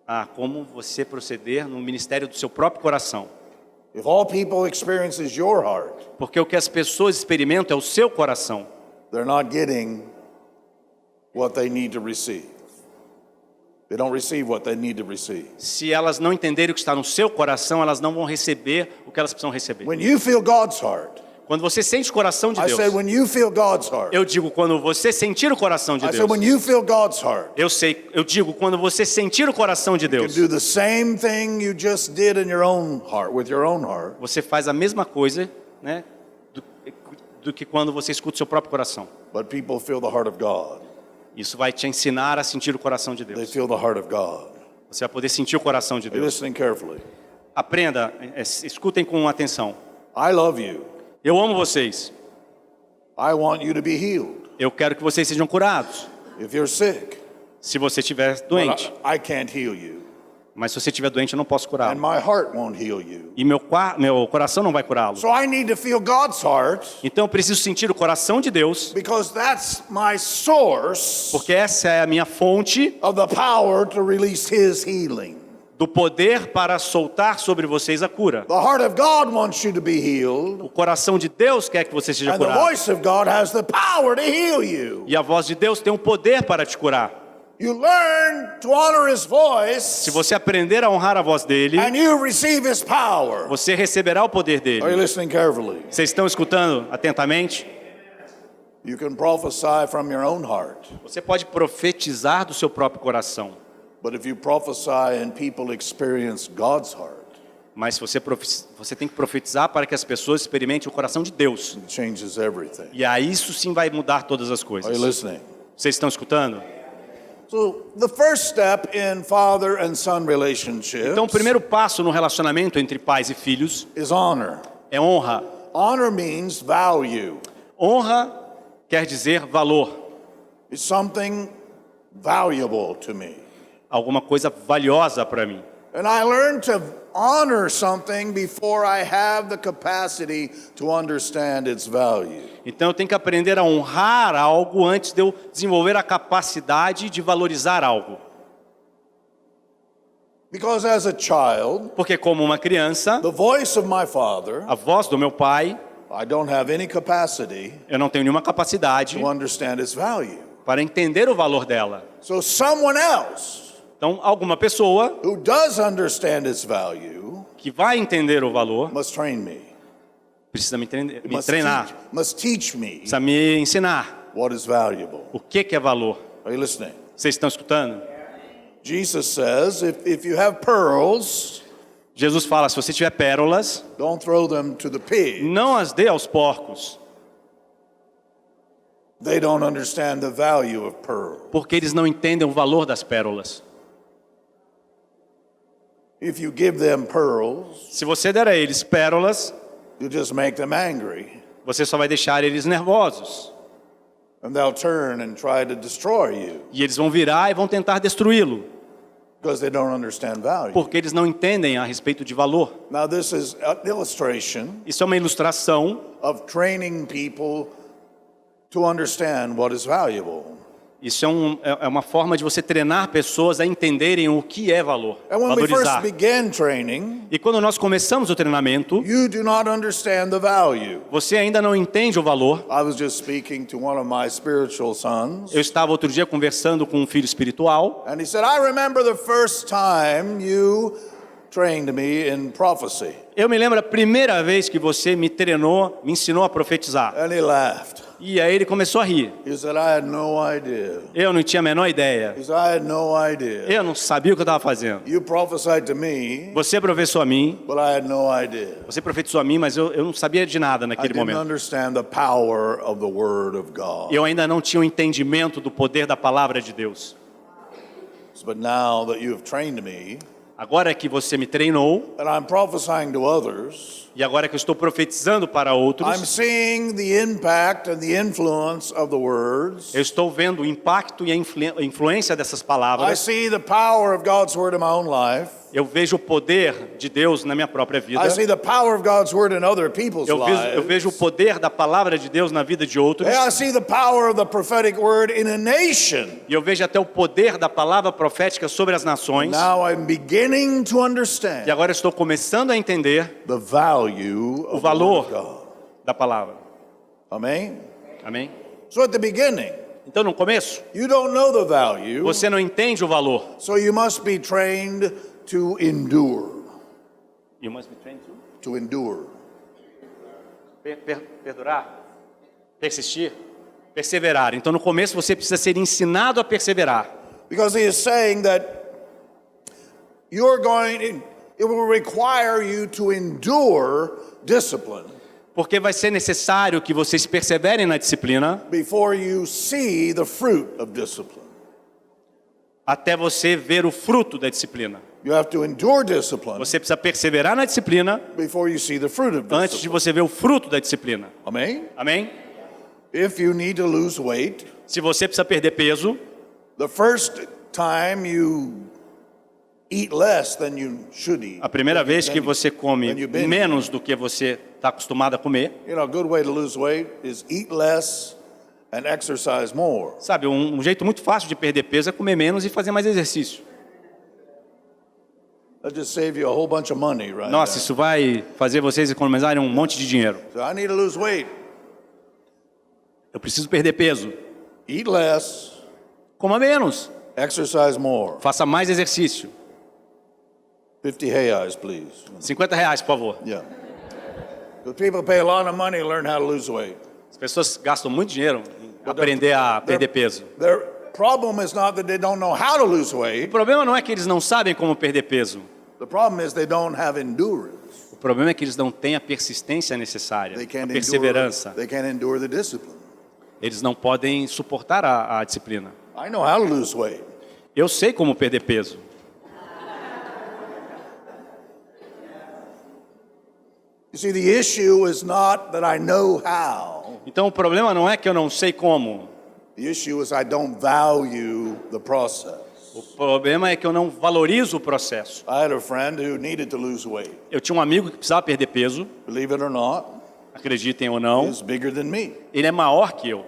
a como você proceder no ministério do seu próprio coração. If all people experiences your heart, Porque o que as pessoas experimentam é o seu coração. they're not getting what they need to receive. They don't receive what they need to receive. Se elas não entenderem o que está no seu coração, elas não vão receber o que elas precisam receber. When you feel God's heart, Quando você sente o coração de I Deus, said when you feel God's heart. eu digo quando você sentir o coração de I Deus. said when you feel God's heart, Eu digo quando você sentir o coração de you can Deus. do the same thing you just did in your own heart, with your own heart. Você faz a mesma coisa, né, do que quando você escuta o seu próprio coração. But people feel the heart of God. Isso vai te ensinar a sentir o coração de They Deus. feel the heart of God. Você vai poder sentir o coração de Are you Deus. listening carefully? Aprenda, escutem com atenção. I love you. Eu amo vocês. I want you to be healed. Eu quero que vocês sejam curados. If you're sick, Se você estiver but doente. I can't heal you. Mas se você estiver doente, eu não posso And curá-lo. my heart won't heal you. E meu coração não vai curá-lo. So I need to feel God's heart Então eu preciso sentir o coração de Deus, because that's my source porque essa é a minha fonte of the power to release His healing. do poder para soltar sobre vocês a cura. The heart of God wants you to be healed, O coração de Deus quer que você seja and the curado. voice of God has the power to heal you. E a voz de Deus tem o poder para te curar. You learn to honor His voice, Se você aprender a honrar a voz dele, and you receive His power. você receberá o poder Are you dele. listening carefully? Vocês estão escutando atentamente? You can prophesy from your own heart, Você pode profetizar do seu próprio coração. but if you prophesy and people experience God's heart, Mas você tem que profetizar para que as pessoas experimentem o coração de Deus. it changes everything. E aí isso sim vai mudar todas as Are coisas. you listening? Vocês estão escutando? So the first step in father and son relationships Então o primeiro passo no relacionamento entre pais e filhos is honor. é honra. Honor means value. Honra quer dizer valor. It's something valuable to me. Alguma coisa valiosa para mim. And I learned to honor something before I have the capacity to understand its value. Então eu tenho que aprender a honrar algo antes de eu desenvolver a capacidade de valorizar algo. Because as a child, Porque como uma criança, the voice of my father, a voz do meu pai, I don't have any capacity eu não tenho nenhuma capacidade to understand its value. para entender o valor dela. So someone else Então alguma pessoa who does understand its value que vai entender o valor must train me. precisa me Must treinar, teach me precisa me ensinar what is valuable. o que é valor. Are you listening? Vocês estão escutando? Jesus says, if you have pearls, Jesus fala, se você tiver pérolas, don't throw them to the pig. não as dê aos porcos, They don't understand the value of pearls. porque eles não entendem o valor das pérolas. If you give them pearls, Se você der a eles pérolas, you just make them angry, você só vai deixar eles nervosos. and they'll turn and try to destroy you E eles vão virar e vão tentar destruí-lo, because they don't understand value. porque eles não entendem a respeito de valor. Now, this is an illustration Isso é uma ilustração. of training people to understand what is valuable. Isso é uma forma de você treinar pessoas a entenderem o que é valor, And when we first valorizar. began training, E quando nós começamos o treinamento, you do not understand the value. você ainda não entende o valor. I was just speaking to one of my spiritual sons, Eu estava outro dia conversando com um filho espiritual, and he said, I remember the first time you trained me in prophecy. eu me lembro a primeira vez que você me treinou, me ensinou a profetizar. And he laughed. E aí ele começou a rir. He said, I had no idea. Eu não tinha a menor ideia. He said, I had no idea. Eu não sabia o que eu estava fazendo. You prophesied to me, Você profetizou a mim, but I had no idea. você profetizou a mim, mas eu não sabia de nada I naquele didn't momento. understand the power of the Word of God. Eu ainda não tinha o entendimento do poder da palavra de Deus. But now that you have trained me, Agora que você me treinou, and I'm prophesying to others, e agora que eu estou profetizando para I'm outros, seeing the impact and the influence of the words. eu estou vendo o impacto e a influência dessas I palavras. see the power of God's word in my own life. Eu vejo o poder de Deus na minha própria vida. I see the power of God's word in other people's Eu lives. vejo o poder da palavra de Deus na vida de outros. I see the power of the prophetic word in a nation. E eu vejo até o poder da palavra profética sobre as nações. Now I'm beginning to E understand agora estou começando a entender the value o of the word of valor God. da palavra. Amen? Amém? So at the beginning, Então, no começo, you don't know the value, você não entende o valor. so you must be trained to endure. You must be trained to To endure. perdurar, persistir, perseverar. Então, no começo, você precisa ser ensinado a perseverar. Because he is saying that it will require you to endure discipline Porque vai ser necessário que vocês perseverem na disciplina before you see the fruit of discipline. até você ver o fruto da disciplina. You have to endure discipline Você precisa perseverar na disciplina before you see the fruit of antes de discipline. você ver o fruto da disciplina. Amen? Amém? If you need to lose weight, Se você precisa perder peso, the first time you eat less than you should eat. a primeira vez Then que you- você come then you binge. menos do que você está acostumado a comer, You know, a good way to lose weight is eat less and exercise more. sabe, um jeito muito fácil de perder peso é comer menos e fazer mais exercício. That just save you a whole bunch of money, right? Nossa, there. isso vai fazer vocês economizarem um monte de dinheiro. So I need to lose weight. Eu preciso perder peso. Eat less, Coma menos. exercise more. Faça mais exercício. 50 reais, please. R$50, por favor. Yeah. Because people pay a lot of money to learn how to lose weight. As pessoas gastam muito dinheiro em aprender a perder peso. Their problem is not that they don't know how to lose O weight. problema não é que eles não sabem como perder peso. The problem is they don't have endurance. O problema é que eles não têm a persistência necessária, They a can't perseverança. they can't endure the discipline. Eles não podem suportar a disciplina. I know how to lose weight. Eu sei como perder peso. You see, the issue is not that I know how. Então o problema não é que eu não sei como. The issue is I don't value the process. O problema é que eu não valorizo o processo. I had a friend who needed to lose weight. Eu tinha um amigo que precisava perder peso, Believe it or not, acreditem ou não, he's bigger than me. ele é maior que eu.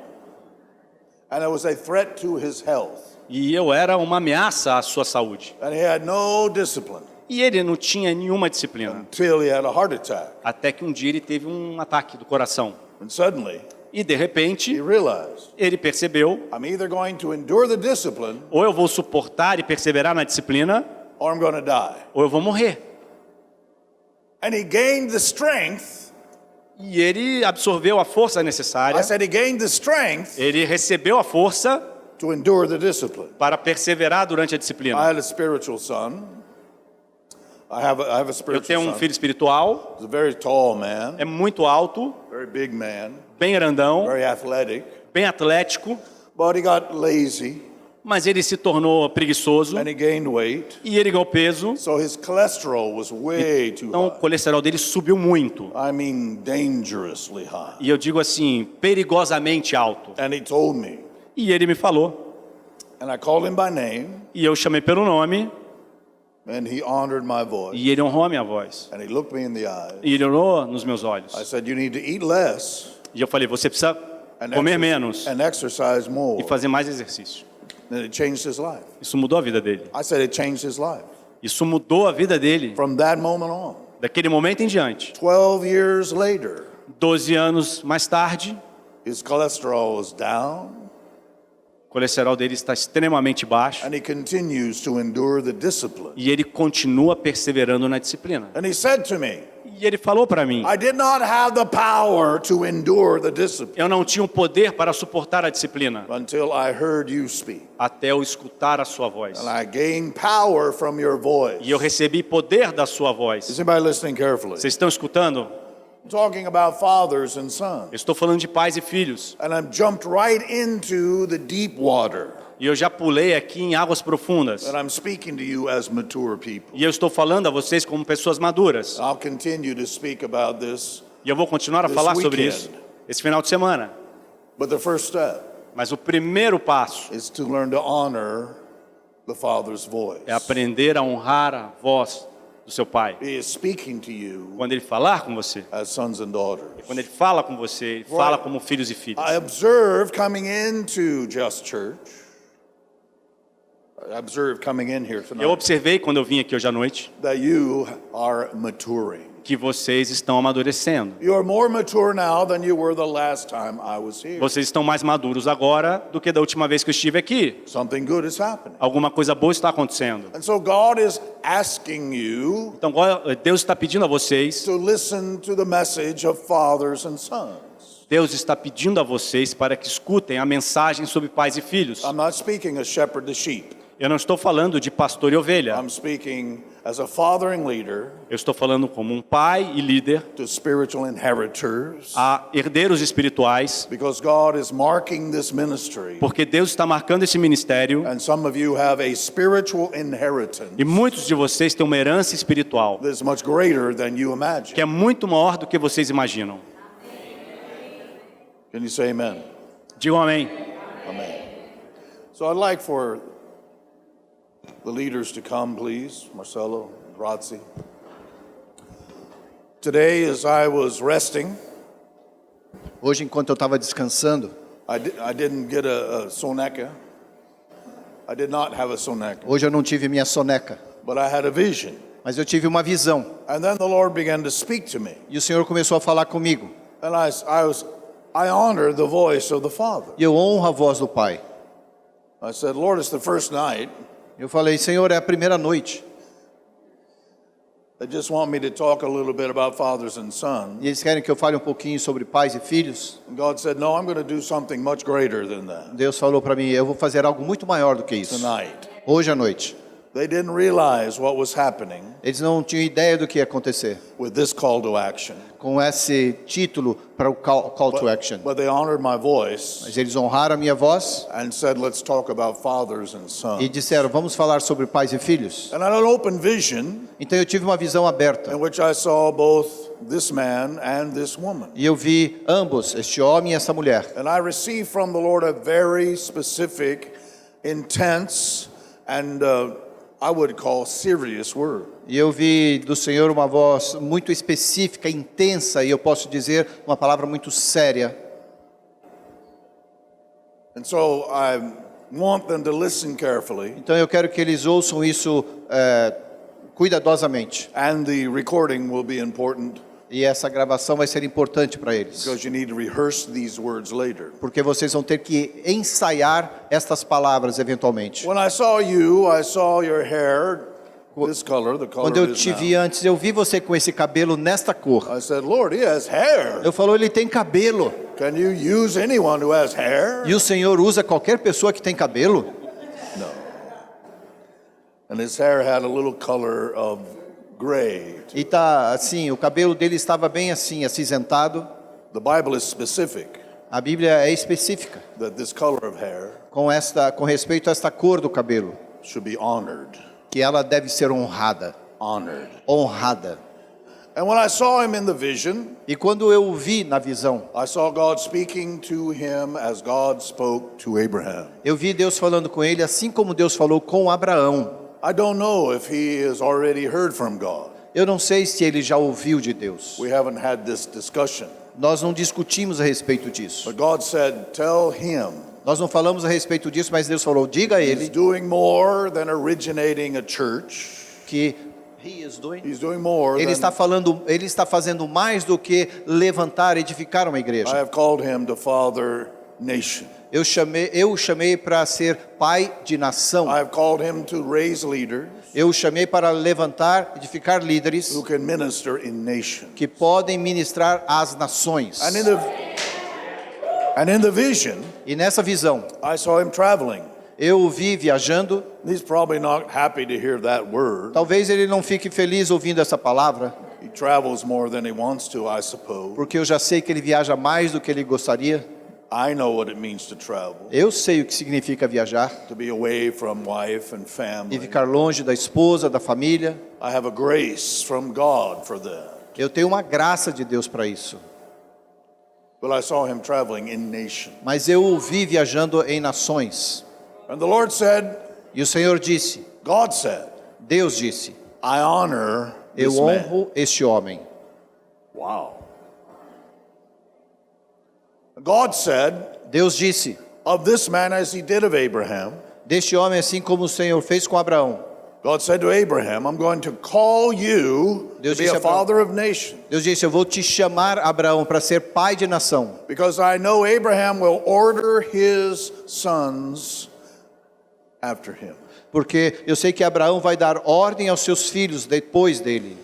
And it was a threat to his health. E eu era uma ameaça à sua saúde. And he had no discipline E ele não tinha nenhuma disciplina. until he had a heart attack. Até que um dia ele teve um ataque do coração. And suddenly, E de repente, he realized, ele percebeu, I'm either going to endure the discipline ou eu vou suportar e perseverar na disciplina, or I'm going to die. ou eu vou morrer. And he gained the strength. E ele absorveu a força I necessária, said he gained the strength ele recebeu a força to endure the discipline. para perseverar durante a I disciplina. had a spiritual son. I have a Eu spiritual tenho um son. filho espiritual, He's a very tall man, é muito alto, very big man, bem grandão, very athletic, bem atlético, but he got lazy mas ele se tornou preguiçoso and he gained weight. e ele ganhou peso, So his cholesterol was way too então o high. colesterol dele subiu muito. I mean, dangerously high. E eu digo assim, perigosamente alto. And he told me, E ele me falou, and I called him by name, e eu chamei pelo nome, and he honored my voice. e ele honrou a minha voz. And he looked me in the eyes. E ele olhou nos meus olhos. I said, you need to eat less E eu falei, você precisa and, comer menos and exercise more. e fazer mais exercício. And it changed his life. Isso mudou a vida dele. I said it changed his life. Isso mudou a vida dele From that moment on, daquele momento em diante. 12 years later, 12 anos mais tarde, his cholesterol is down, o colesterol dele está extremamente baixo and he continues to endure the discipline. e ele continua perseverando na disciplina. And he said to me, E ele falou para mim, I did not have the power to endure the discipline eu não tinha o poder para suportar a disciplina until I heard you speak. até eu escutar a sua voz. And I gained power from your voice. E eu recebi poder da sua voz. Is anybody listening carefully? Vocês estão escutando? I'm talking about fathers and sons. Eu estou falando de pais e filhos. And I've jumped right into the deep water. E eu já pulei aqui em águas profundas. And I'm speaking to you as mature people. E eu estou falando a vocês como pessoas maduras. I'll continue to speak about this, E eu vou continuar a This falar sobre weekend. isso esse final de semana. but the first step Mas o primeiro passo is to learn to honor the Father's voice. é aprender a honrar a voz do seu pai. He is speaking to you Quando ele falar com você, as sons and daughters. quando ele fala com você, ele fala como filhos e filhas. I observed coming into Just Church. I observed coming in here Eu tonight observei quando eu vim aqui hoje à noite that you are maturing. que vocês estão amadurecendo. You are more mature now than you were the last time I was here. Vocês estão mais maduros agora do que da última vez que eu estive aqui. Something good is happening. Alguma coisa boa está acontecendo. And so God is asking you Então Deus está pedindo a vocês, to listen to the message of fathers and sons. Deus está pedindo a vocês para que escutem a mensagem sobre pais e filhos. I'm not speaking as shepherd to sheep. Eu não estou falando de pastor e ovelha. I'm speaking as a fathering leader Eu estou falando como um pai e líder to spiritual inheritors, a herdeiros espirituais, because God is marking this ministry. porque Deus está marcando esse ministério And some of you have a spiritual inheritance e muitos de vocês têm uma herança espiritual that is much greater than you imagine. que é muito maior do que vocês imaginam. Can you say amen? Digam amém. Amen. So I'd like for the leaders to come, please. Marcelo, Razzi. Today, as I was resting, Hoje, enquanto eu estava descansando, I didn't get a soneca. I did not have a soneca, hoje eu não tive minha soneca, but I had a vision. mas eu tive uma visão. And then the Lord began to speak to me. E o Senhor começou a falar comigo. And I honor the voice of the Father. E eu honro a voz do Pai. I said, Lord, it's the first night. Eu falei, Senhor, é a primeira noite. They just want me to talk a little bit about fathers and sons. E eles querem que eu fale um pouquinho sobre pais e filhos. And God said, no, I'm going to do something much greater than that Deus falou para mim, eu vou fazer algo muito maior do que isso. tonight. Hoje à noite. They didn't realize what was happening Eles não tinham ideia do que ia acontecer with this call to action. com esse título para o call to action. But they honored my voice Mas eles honraram a minha voz and said, let's talk about fathers and e sons. disseram, vamos falar sobre pais e filhos. And I had an open vision Então eu tive uma visão aberta. in which I saw both this man and this woman. E eu vi ambos, este homem e essa mulher. And I received from the Lord a very specific, intense, and I would call serious word. E eu vi do Senhor uma voz muito específica, intensa, e eu posso dizer uma palavra muito séria. And so I want them to listen carefully, Então eu quero que eles ouçam isso cuidadosamente. and the recording will be important E essa gravação vai ser importante para eles. because you need to rehearse these words later. Porque vocês vão ter que ensaiar estas palavras eventualmente. When I saw your hair this color, the color Quando eu it is te now. vi antes, eu vi você com esse cabelo nesta cor. I said, Lord, he has hair. Eu falo, ele tem cabelo. Can you use anyone who has hair? E o Senhor usa qualquer pessoa que tem cabelo? No. And his hair had a little color of gray. E tá assim, o cabelo dele estava bem assim, acinzentado. The Bible is specific A Bíblia é específica that this color of hair com respeito a esta cor do cabelo, should be honored. que ela deve ser honrada, Honored. honrada. And when I saw him in the vision, E quando eu o vi na visão, I saw God speaking to him as God spoke to Abraham. eu vi Deus falando com ele assim como Deus falou com Abraão. I don't know if he has already heard from God. Eu não sei se ele já ouviu de Deus. We haven't had this discussion. Nós não discutimos a respeito disso. But God said, tell him Nós não falamos a respeito disso, mas Deus falou, diga a he's ele doing more than originating a church. que He's doing more ele than está fazendo mais do que levantar, edificar uma I igreja. have called him to father nation. Eu o chamei para ser pai de nação. I have called him to raise leaders Eu o chamei para levantar, edificar líderes who can minister in nations. que podem ministrar às nações. And in the vision, E nessa visão, I saw him traveling. eu o vi viajando. He's probably not happy to hear that word. Talvez ele não fique feliz ouvindo essa palavra, He travels more than he wants to, I suppose. porque eu já sei que ele viaja mais do que ele gostaria. I know what it means to travel, Eu sei o que significa viajar to be away from wife and e family. ficar longe da esposa, da família. I have a grace from God for that. Eu tenho uma graça de Deus para isso. But I saw him traveling in nations. Mas eu o vi viajando em nações. And the Lord said, E o Senhor disse, God said, Deus disse, I honor eu this man. honro este homem. Wow. God said Deus disse, of this man as he did of Abraham. deste homem assim como o Senhor fez com Abraão. God said to Abraham, I'm going to call you to Deus be disse a a Abraão. father of nations. Deus disse, eu vou te chamar, Abraão, para ser pai de nação. Because I know Abraham will order his sons after him. Porque eu sei que Abraão vai dar ordem aos seus filhos depois dele.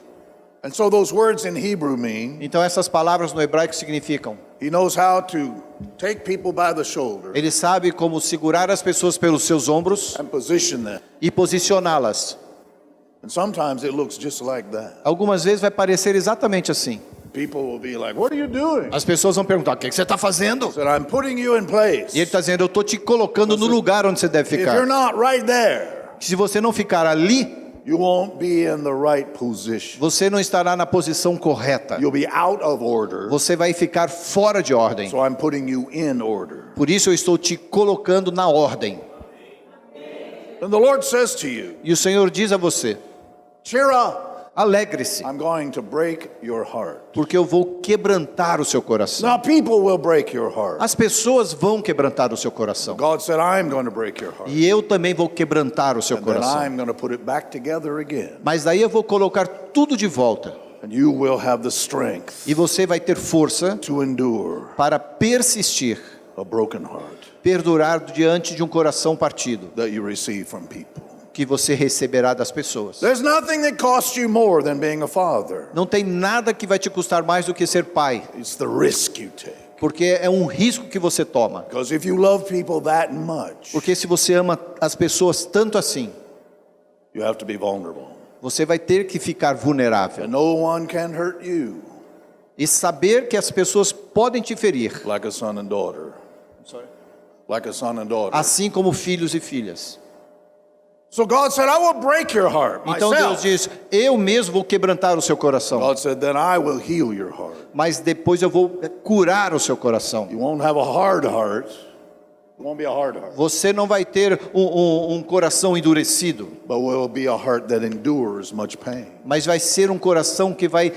And so those words in Hebrew mean Então essas palavras no hebraico significam, he knows how to take people by the shoulder ele sabe como segurar as pessoas pelos seus ombros and position them. e posicioná-las. And sometimes it looks just like that. Algumas vezes vai parecer exatamente assim. People will be like, what are you doing? As pessoas vão perguntar, o que você está fazendo? I said, I'm putting you in place. E ele está dizendo, eu estou te colocando no lugar onde você deve If you're ficar. not right there, Se você não ficar ali, you won't be in the right position. você não estará na posição correta. You'll be out of order. Você vai ficar fora de ordem. So I'm putting you in order. Por isso eu estou te colocando na ordem. And the Lord says to you, E o Senhor diz a você, cheer up. alegre-se, I'm going to break your heart. porque eu vou quebrantar o seu coração. Now people will break your heart. As pessoas vão quebrantar o seu coração. God said, I'm going to break your heart. E eu também vou quebrantar o seu And then coração. I'm going to put it back together again. Mas daí eu vou colocar tudo de volta. And you will have the strength E você vai ter força to endure para persistir, a broken heart perdurar diante de um coração partido that you receive from people. que você receberá das pessoas. There's nothing that costs you more than being a father. Não tem nada que vai te custar mais do que ser pai, It's the risk you take. porque é um risco que você toma. Because if you love people that much, Porque se você ama as pessoas tanto assim, you have to be vulnerable. você vai ter que ficar vulnerável. And no one can hurt you E saber que as pessoas podem te ferir, like a son and daughter. Like a son and daughter. assim como filhos e filhas. So God said, I will break your heart Então Deus myself. diz, eu mesmo vou quebrantar o seu coração, God said, then I will heal your heart. mas depois eu vou curar o seu coração. You won't have a hard heart. It won't be a hard heart. Você não vai ter um coração endurecido, But will be a heart that endures much pain. mas vai ser um coração que vai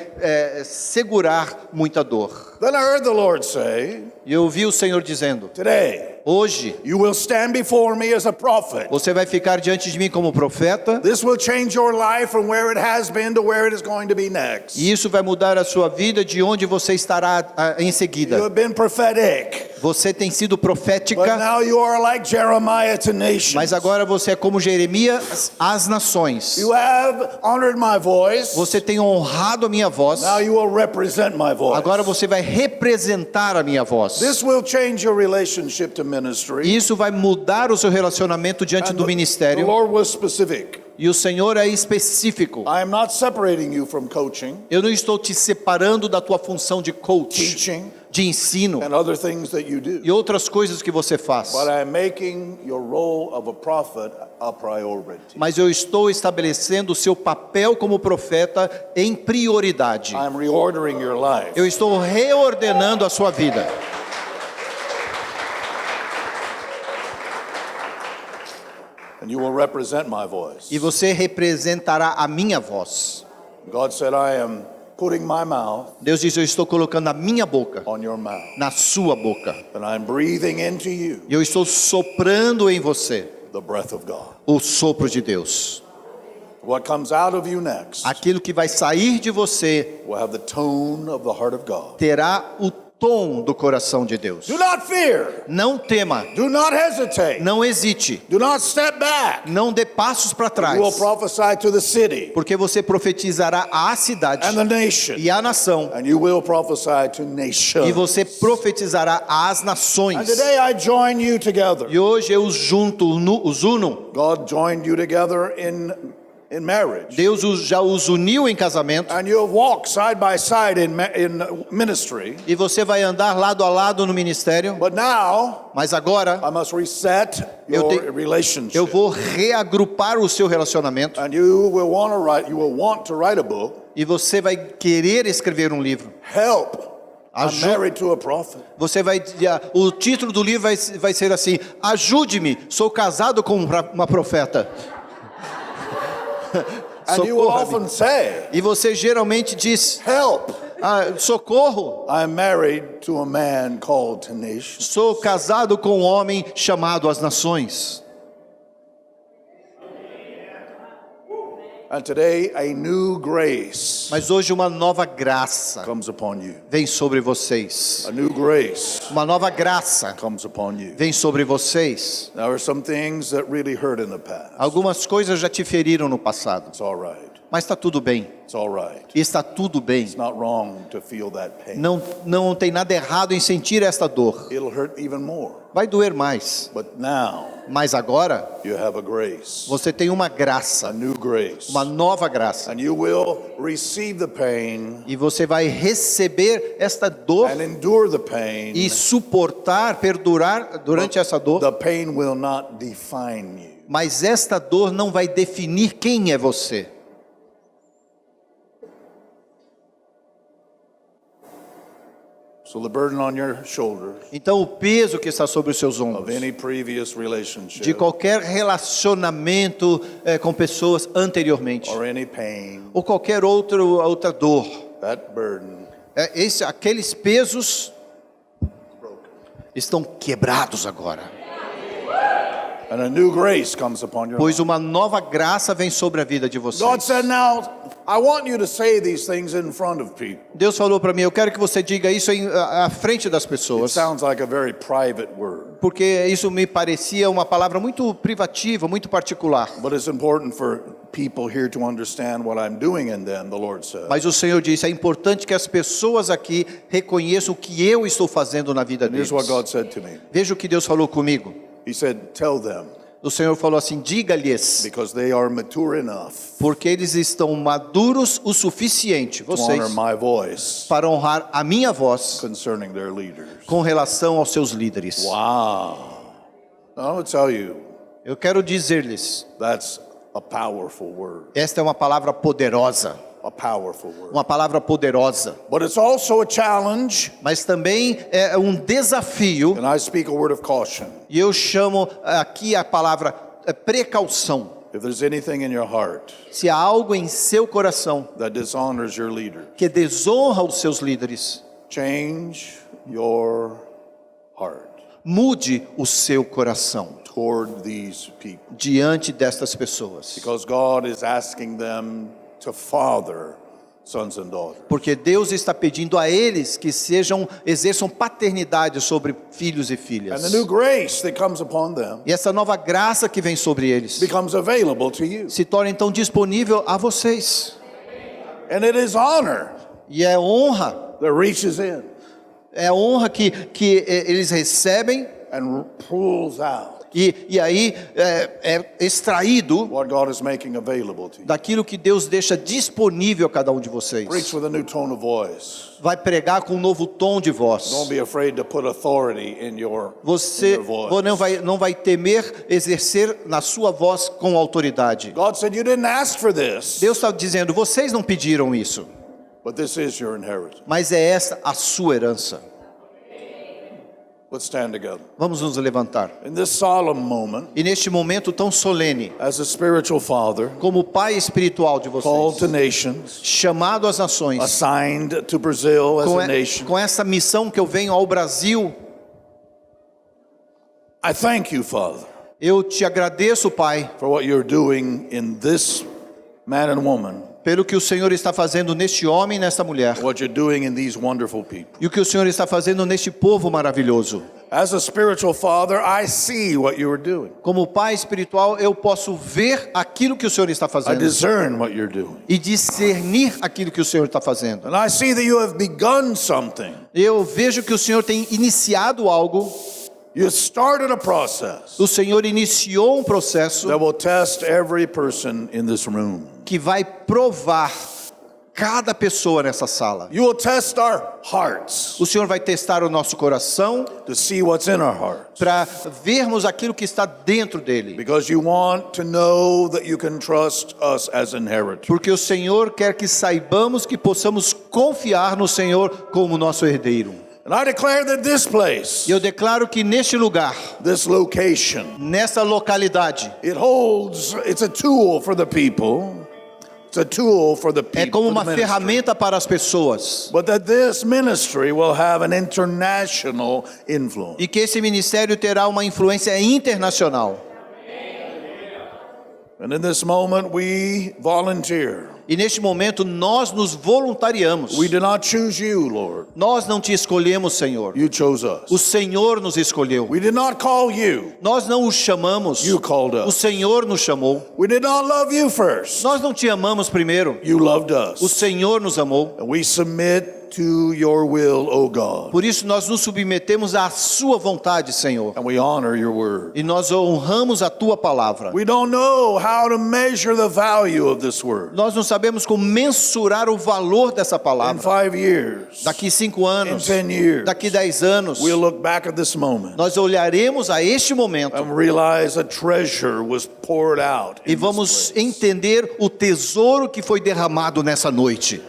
segurar muita dor. Then I heard the Lord say, E eu ouvi o Senhor dizendo, today, hoje you will stand before me as a prophet. você vai ficar diante de mim como profeta, This will change your life from where it has been to where it is going to be next. e isso vai mudar a sua vida de onde você estará em You seguida. have been prophetic, Você tem sido but profética, now you are like Jeremiah to nations. mas agora você é como Jeremias às nações. You have honored my voice. Você tem honrado a minha voz, Now you will represent my voice. agora você vai representar a minha voz. This will change your relationship to E ministry. isso vai mudar o seu relacionamento diante And do the ministério. Lord was specific. E o Senhor é específico. I am not separating you from coaching, Eu não estou te separando da tua função de coach, teaching, de ensino and other things that you do. e outras coisas que você faz. But I am making your role of a prophet a priority. Mas eu estou estabelecendo o seu papel como profeta em prioridade. I am reordering your life. Eu estou reordenando a sua vida. And you will represent my voice. E você representará a minha voz. God said, I am putting my mouth Deus diz, eu estou colocando a minha boca on your mouth. na sua boca. And I'm breathing into you E eu estou soprando em você the breath of God. o sopro de Deus. What comes out of you next Aquilo que vai sair de você will have the tone of the heart of God. terá o tom do coração de Deus. Do not fear. Não tema, Do not hesitate. não hesite, Do not step back. não dê passos para trás, You will prophesy to the city porque você profetizará à cidade and the nation. e à nação, And you will prophesy to nations. e você profetizará às And nações. today I join you together. E hoje eu os junto, os uno. God joined you together in in marriage. Deus já os uniu em casamento. And you'll walk side by side in ministry. E você vai andar lado a lado no ministério. But now, Mas agora, I must reset your relationship. eu vou reagrupar o seu relacionamento. And you will want to write a book. E você vai querer escrever um livro. Help. I'm married to a prophet. Você vai, o título do livro vai ser assim: Ajude-me, sou casado com uma profeta. And you will often say, e você geralmente diz: help. Socorro. I'm married to a man called to nations. Sou casado com um homem chamado às nações. And today a new grace Mas hoje uma nova graça comes upon you. vem sobre vocês. A new grace Uma nova graça comes upon you. vem sobre vocês. There are some things that really hurt in the past. Algumas coisas já te feriram no passado. It's all right. Mas está tudo bem. It's all right. Está tudo bem. It's not wrong to feel that pain. Não tem nada errado em sentir esta dor. It'll hurt even more. Vai doer mais. But now Mas agora you have a grace. você tem uma A graça, new grace. uma nova graça. And you will receive the pain E você vai receber esta dor and endure the pain. e suportar, perdurar durante essa dor. The pain will not define you. Mas esta dor não vai definir quem é você. So the burden on your shoulders Então o peso que está sobre os seus of ombros, any previous relationship de qualquer relacionamento com pessoas anteriormente, or any pain, ou qualquer outra dor, that burden aqueles pesos estão quebrados agora. and a new grace comes upon your Pois life. uma nova graça vem sobre a vida de vocês. God said, now, I want you to say these things in front of people. Deus falou para mim: eu quero que você diga isso à frente das It pessoas, sounds like a very private word, porque isso me parecia uma palavra muito privativa, muito particular. but it's important for people here to understand what I'm doing in them, the Lord said. Mas o Senhor disse: é importante que as pessoas aqui reconheçam o que eu estou fazendo na vida And here's deles. what God said to me. Veja o que Deus falou comigo. He said, tell them, O Senhor falou assim: diga-lhes, because they are mature enough porque eles estão maduros o suficiente, to honor vocês, my voice para honrar a minha voz concerning their leaders. com relação aos seus líderes. Wow. I will tell you, Eu quero dizer-lhes, that's a powerful word. esta é uma palavra poderosa, A powerful word. uma palavra poderosa, But it's also a challenge, mas também é um desafio, and I speak a word of caution. e eu chamo aqui a palavra precaução. If there's anything in your heart Se há algo em seu coração that dishonors your leader, que desonra os seus líderes, change your heart mude o seu coração toward these people. diante destas pessoas. Because God is asking them to father sons and daughters. Porque Deus está pedindo a eles que exerçam paternidade sobre filhos e And filhas. the new grace that comes upon them E essa nova graça que vem sobre eles becomes available to you. se torna então disponível a vocês. And it is honor E é honra, that reaches in honra que eles recebem and pulls out e aí é extraído what God is making available to you. daquilo que Deus deixa disponível a cada um de vocês. Preach with a new tone of voice. Vai pregar com um novo tom de voz. Don't be afraid to put authority in your Você voice. não vai temer exercer na sua voz com autoridade. God said you didn't ask for this, Deus está dizendo: vocês não pediram isso, but this is your inheritance. mas é esta a sua herança. Let's stand together. Vamos nos levantar. In this solemn moment, E neste momento tão solene, as a spiritual father, como pai espiritual de called to vocês, nations, chamado às nações, assigned to Brazil as a nation, com essa missão que eu venho ao Brasil, I thank you, Father, eu te agradeço, Pai, for what you're doing in this man and woman, pelo que o Senhor está fazendo neste homem e nesta mulher, what you're doing in these wonderful people. e o que o Senhor está fazendo neste povo maravilhoso. As a spiritual father, I see what you are doing. Como pai espiritual, eu posso ver aquilo que o Senhor está I fazendo discern what you're doing. e discernir aquilo que o Senhor está fazendo. And I see that you have begun something Eu vejo que o Senhor tem iniciado algo You started a process O Senhor iniciou um processo that will test every person in this room. que vai provar cada pessoa nessa sala. You will test our hearts O Senhor vai testar o nosso coração to see what's in our hearts. para vermos aquilo que está dentro dele. Because you want to know that you can trust us as inheritors. Porque o Senhor quer que saibamos que possamos confiar no Senhor como nosso herdeiro. And I declare that this place, E eu declaro que neste lugar, this location, nessa localidade, it's a tool for the people. It's a tool for the people. é como uma for the ministry. ferramenta para as pessoas. But that this ministry will have an international influence. E que esse ministério terá uma influência internacional. And in this moment we volunteer. E neste momento nós nos voluntariamos. We did not choose you, Lord. Nós não te escolhemos, Senhor. You chose us. O Senhor nos escolheu. We did not call you. Nós não o chamamos. You called O us. Senhor nos chamou. We did not love you first. Nós não te amamos primeiro. You loved O us. Senhor nos amou. And we submit to your will, O God. Por isso nós nos submetemos à sua vontade, Senhor. And we honor your word. E nós honramos a tua palavra. We don't know how to measure the value of this word. Nós não sabemos como mensurar o valor dessa In palavra. 5 years, Daqui 5 anos, in 10 years, daqui 10 anos, we'll look back at this moment nós olharemos a este momento and realize a treasure was poured out. e in this vamos place. entender o tesouro que foi derramado nessa noite.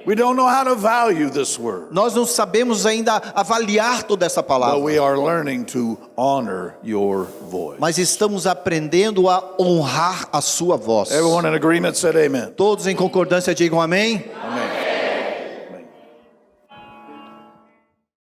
We don't know how to value this word, Nós não sabemos ainda avaliar toda essa but palavra, we are learning to honor your voice. mas estamos aprendendo a honrar a sua voz. Everyone in agreement said amen. Todos em concordância digam amém. Amen.